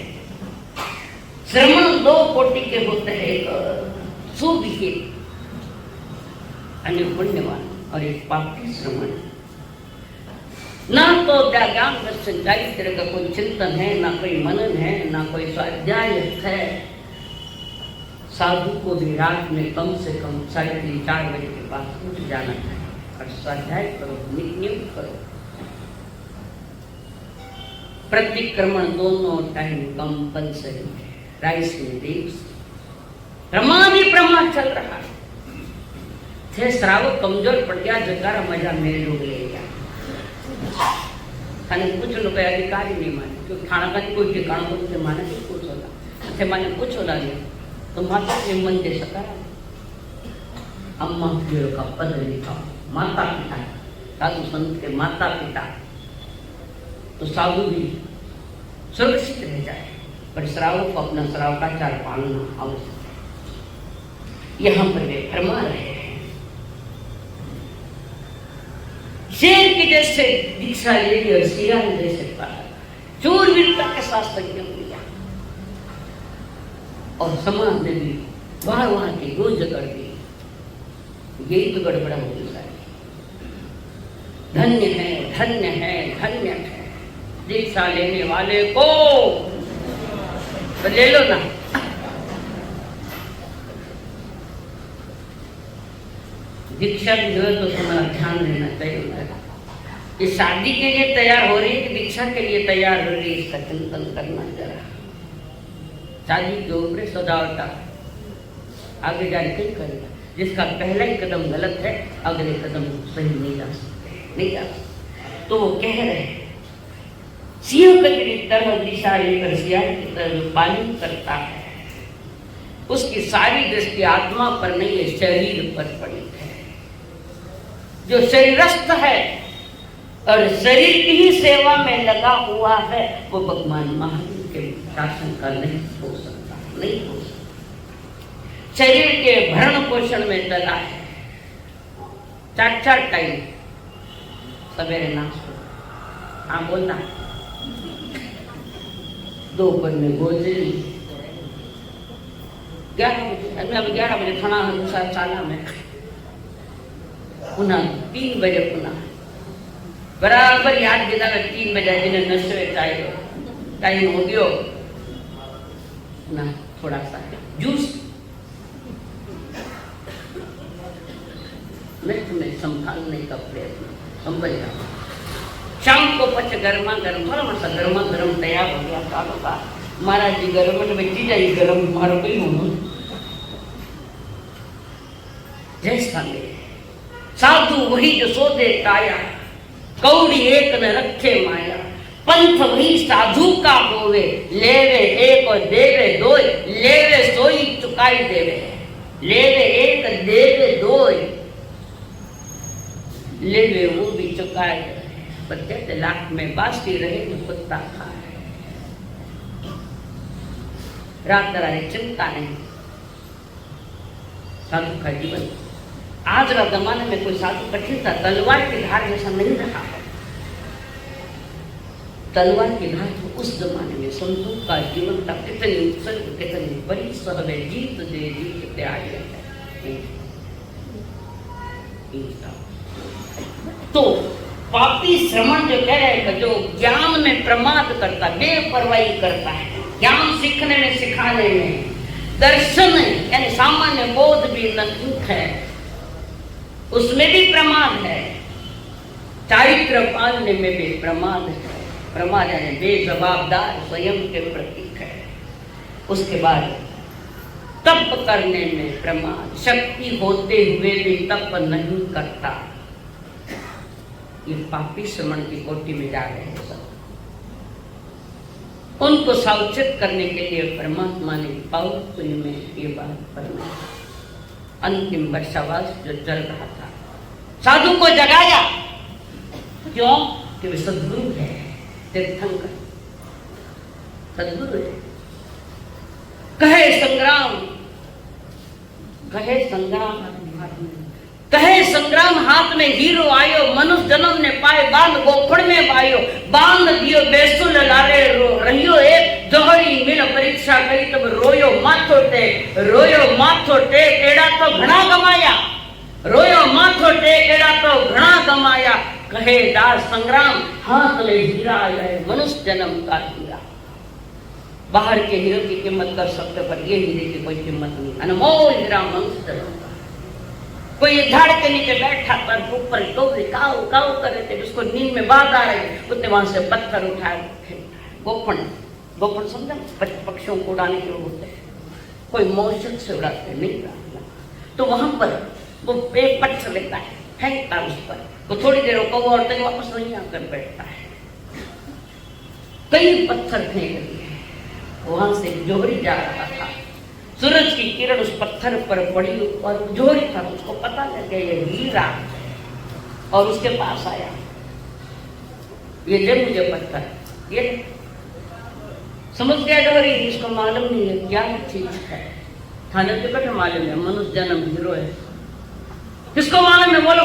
श्रमण दो कोटि के होते हैं, एक सुविहित अन्य पुण्यवान और एक पापी श्रमण। ना तो ज्ञान दर्शन चारित्र का कोई चिंतन है, ना कोई मनन है, ना कोई स्वाध्याय है। साधु को भी रात में कम से कम 3:30-4 बजे के पास उठ जाना चाहिए और स्वाध्याय करो, नित्य करो। प्रतिक्रमण दोनों टाइम कंपलसरी है। राइस में देव रमानी प्रमा चल रहा है, थे श्रावक कमजोर पड़ गया, जगारा मजा मेरे लोग ले गया। खाने कुछ लोग अधिकारी नहीं माने, क्योंकि खाना का कोई ठिकाना को माने नहीं, कुछ होला थे माने कुछ होला नहीं, तो माता के मन दे सका। अम्मा जीरो का पद लिखा, माता पिता, साधु संत के माता पिता, तो साधु भी सुरक्षित रह जाए, पर श्रावक को अपना श्रावकाचार पालना आवश्यक है। यहाँ पर वे फरमा रहे हैं, शेर के जैसे दीक्षा ले ली और सियार जैसे पाला, शूरवीरता के साथ संयम लिया और समाज ने भी वहां की गूंज कर दी। यही तो गड़बड़ा होगी सारी। धन्य है, धन्य है, धन्य है दीक्षा लेने वाले को, तो ले लो ना। दीक्षा की जरूरत तो तुम्हारा ध्यान देना चाहिए। ये शादी के लिए तैयार हो रही है कि दीक्षा के लिए तैयार हो रही है, इसका चिंतन करना जरा। शादी के ऊपर सजावटा आगे जाने कहीं करेगा, जिसका पहला ही कदम गलत है, अगले कदम सही नहीं जा सकते, नहीं जा सकते। तो वो कह रहे हैं, सिंह की तरह दिशा लेकर सियार की तरह पालन करता है, उसकी सारी दृष्टि आत्मा पर नहीं है, शरीर पर पड़ी है। जो शरीरस्थ है और शरीर की ही सेवा में लगा हुआ है, वो भगवान महावीर के शासन का नहीं हो सकता, नहीं हो सकता। शरीर के भरण पोषण में लगा है, 4 टाइम सवेरे नाश्ता, हाँ बोलना, दोपहर में भोजन, 11 बजे खाना साला में, पुनः 3 बजे पुनः बराबर याद दिला 3 बजे जिन्हें नशे टाइम हो गयो, पुनः थोड़ा सा जूस। मैं तुम्हें संभालने का प्रयत्न संभल जाऊँ। शाम को पच गर्मा गर्म, थोड़ा सा गर्मा गर्म तैयार हो गया कालों का, महाराज जी गर्म में चीज आई गर्म मारो गई हूँ। जैसा मेरे साधु वही जो सोधे काया, कौड़ी एक न रखे माया, पंथ वही साधु का होवे, लेवे एक और देवे दो, लेवे सोई चुकाई देवे, लेवे एक देवे दो, लेवे वो भी चुकाए देवे। बच्चे लाख में बासी रहे तो कुत्ता खाए, रात दरारे चिंता नहीं। साधु का जीवन आज के जमाने में कोई साधु कठिन था, तलवार की धार जैसा नहीं रहा है। तलवार की धार तो उस जमाने में संतों का जीवन का कितनी उत्सर्ग, कितनी बड़ी सहवे जीत दे जीत त्याग है। तो पापी श्रमण जो कह रहे हैं, जो ज्ञान में प्रमाद करता, बेपरवाही करता है, ज्ञान सीखने में, सिखाने में, दर्शन यानी सामान्य बोध भी नपुंसक है, उसमें भी प्रमाद है, चारित्र पालने में भी प्रमाद है। प्रमाद यानी बेजवाबदार स्वयं के प्रतीक है। उसके बाद तप करने में प्रमाद, शक्ति होते हुए भी तप नहीं करता, ये पापी श्रमण की कोटि में जा रहे हैं सब। उनको सावचेत करने के लिए परमात्मा ने पौत्री में ये बात फरमाई। अंतिम वर्षावास जो चल रहा था, साधु को जगाया, क्यों? कि वे सद्गुरु है, तीर्थंकर सद्गुरु है। कहे संग्राम, कहे संग्राम, कहे संग्राम हाथ में हीरो आयो, मनुष्य जन्म ने पाए बांध गोफड़ में पायो, बांध दियो बेसुल लारे रहियो एक जोहरी मिल परीक्षा करी तब रोयो माथो टेक, रोयो माथो टेक एड़ा तो घना गमाया, रोयो माथो टेक एड़ा तो घना गमाया। कहे दास संग्राम हाथ में हीरा आया है, मनुष्य जन्म का हीरा। बाहर के हीरो की कीमत कर सकते, पर ये हीरे की कोई कीमत नहीं। अनमोल हीरा मनुष्य जन्म का। कोई झाड़ के नीचे बैठा पर ऊपर कौवे काऊ काऊ कर रहे थे, उसको नींद में बात आ रही, उसने वहां से पत्थर उठाया, गोफन, गोफन समझा, पक्षियों को उड़ाने के लिए होते हैं, कोई मौसम से उड़ाते नहीं उड़ाना। तो वहां पर वो एक पत्थर लेता है, फेंकता उस पर, वो थोड़ी देर कौवा और तक वापस नहीं आकर बैठता है। कई पत्थर फेंक दिए, वहां से जोहरी जा रहा था, सूरज की किरण उस पत्थर पर पड़ी और जोहरी था, उसको पता लग गया ये हीरा, और उसके पास आया, ये ले मुझे पत्थर, ये समझ गया जोहरी, इसको मालूम नहीं है क्या चीज है। थाने के बैठे मालूम है, मनुष्य जन्म हीरो है, किसको मालूम है बोलो?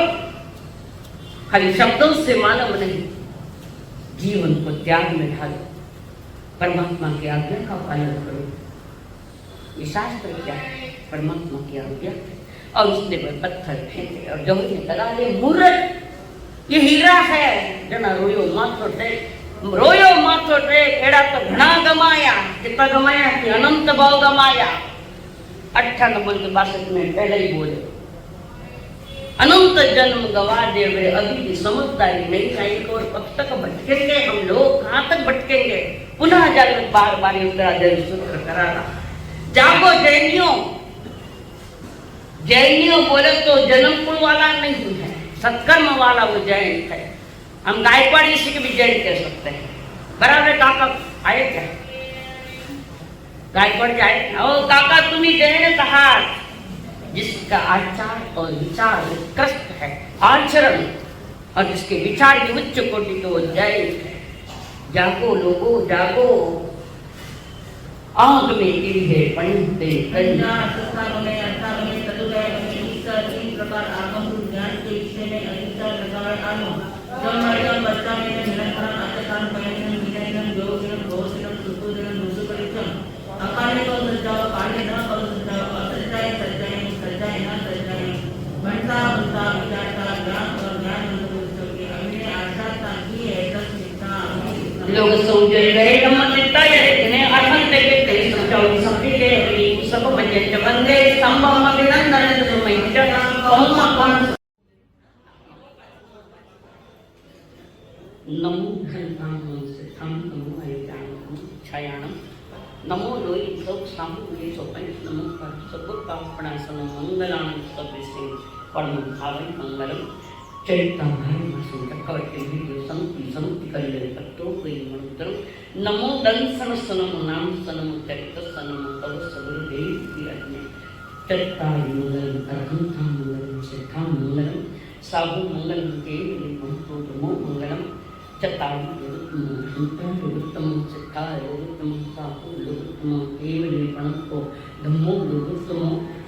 खाली शब्दों से मालूम नहीं, जीवन को त्याग में ढालो, परमात्मा की आज्ञा का पालन करो। ये शास्त्र क्या है? परमात्मा की आज्ञा है। और उसने पत्थर फेंके और जोहरी ने लगा ले, मूर्ख ये हीरा है, जना रोयो माथो टेक, रोयो माथो टेक एड़ा तो घना गमाया। कितना गमाया? कि अनंत भाव गमाया। 98 के 62 में पहले ही बोले, अनंत जन्म गवा दे वे, अभी भी समझदारी नहीं आई। और कब तक भटकेंगे हम लोग? कहाँ तक भटकेंगे? पुनः जागृत बार बार उत्तराधर सूत्र कराना। जागो जैनियों, जैनियों बोले तो जन्म कुल वाला नहीं है, सत्कर्म वाला वो जैन है। हम गायकवाड़ ऋषि के भी जैन कह सकते हैं। बराबर काका आए क्या? गायकवाड़ जाए, ओ काका तुम्हें जैन कहा, जिसका आचार और विचार उत्कृष्ट है, आचरण और जिसके विचार की उच्च कोटि तो जैन है। जागो लोगो जागो, आग में गिरे पणते कन्या संस्कार में अर्थात में तदुदय में इसका तीन प्रकार आगम ज्ञान के विषय में अधिकतर प्रकार आनो जन्म बच्चा में निरंतर आत्मकान प्रयत्न विनयन योगन भोजन सुखोजन मुसुपरिचम अकाले को सजाओ काले न करो सजाओ असजाए सजाए सजाए न सजाए बनता बनता विचारता ज्ञान और ज्ञान के हमने आशा था कि ऐसा शिक्षा लोग समझ गए सम्मतिता है इन्हें अर्थन देके तेज समझाओ सबके के सब बजे बंदे संभव अभिनंदन तुम्हें जगह कौन कौन नमो धन्यवाद से हम नमो आयाम छायाणम नमो लोई सब सामूहिक सोपन नमो पर सब पापना सन मंगलान सब से परम भावन मंगलम चरिता भाई मसुन चक्रवर्ती वीडियो संति संति कल्ले तत्तो कोई मंत्र नमो दंसन सनम नाम सनम चरित सनम तव सगुरु देव की अग्नि चरिता मंगलम अरहंता मंगलम सिद्धा मंगलम साहु मंगलम केवल पंतो नमो मंगलम चताई लोकोत्तम सिद्धा लोकोत्तम साहु लोकोत्तम केवल पंतो धम्मो लोकोत्तम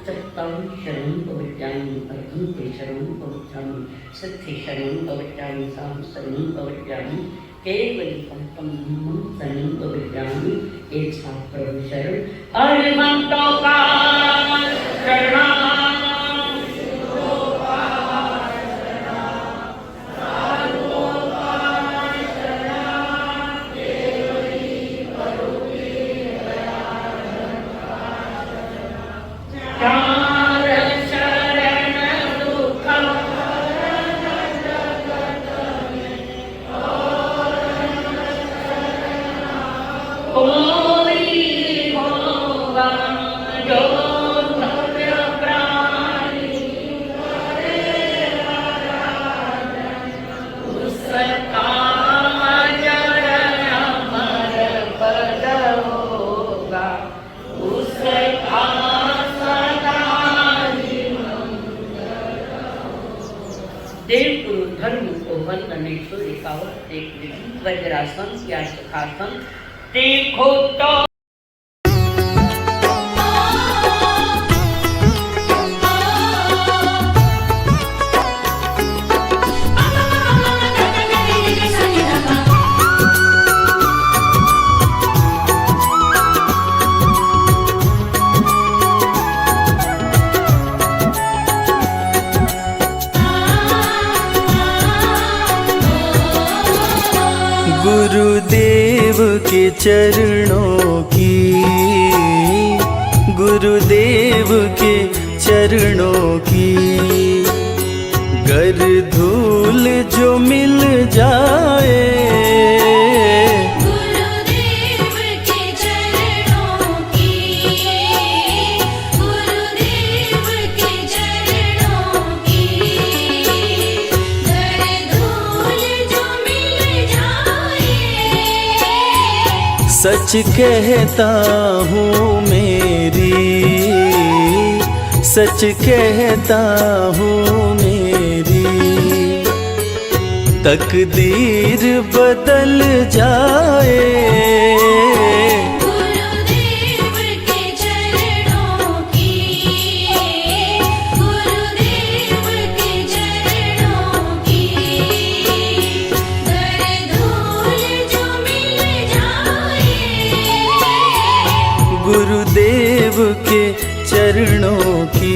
चत्तारि शरणं पवज्जामि अर्धन्ते शरणं पवज्जामि सिद्धे शरणं पवज्जामि साहु शरणं पवज्जामि केवलिकं तं धम्मं सनन्दविद्यामि एषा प्रभु शरण हरि भक्तों का शरणा देवगुरु धर्म को वंदने को एकावत एक विधि वज्रासन या सुखासन देखो तो गुरुदेव के चरणों की, गुरुदेव के चरणों की गर धूल जो मिल जाए, गुरुदेव के चरणों की, गुरुदेव के चरणों की गर धूल जो मिल जाए। सच कहता हूँ मेरी, सच कहता हूँ मेरी तकदीर बदल जाए। गुरुदेव के चरणों की, गुरुदेव के चरणों की गर धूल जो मिल जाए। गुरुदेव के चरणों की।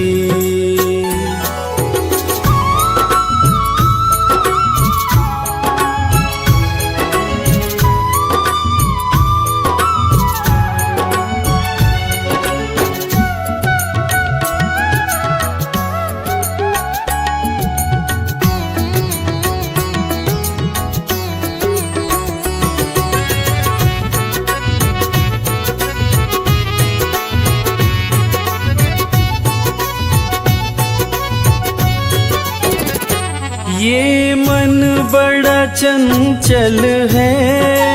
ये मन बड़ा चंचल है,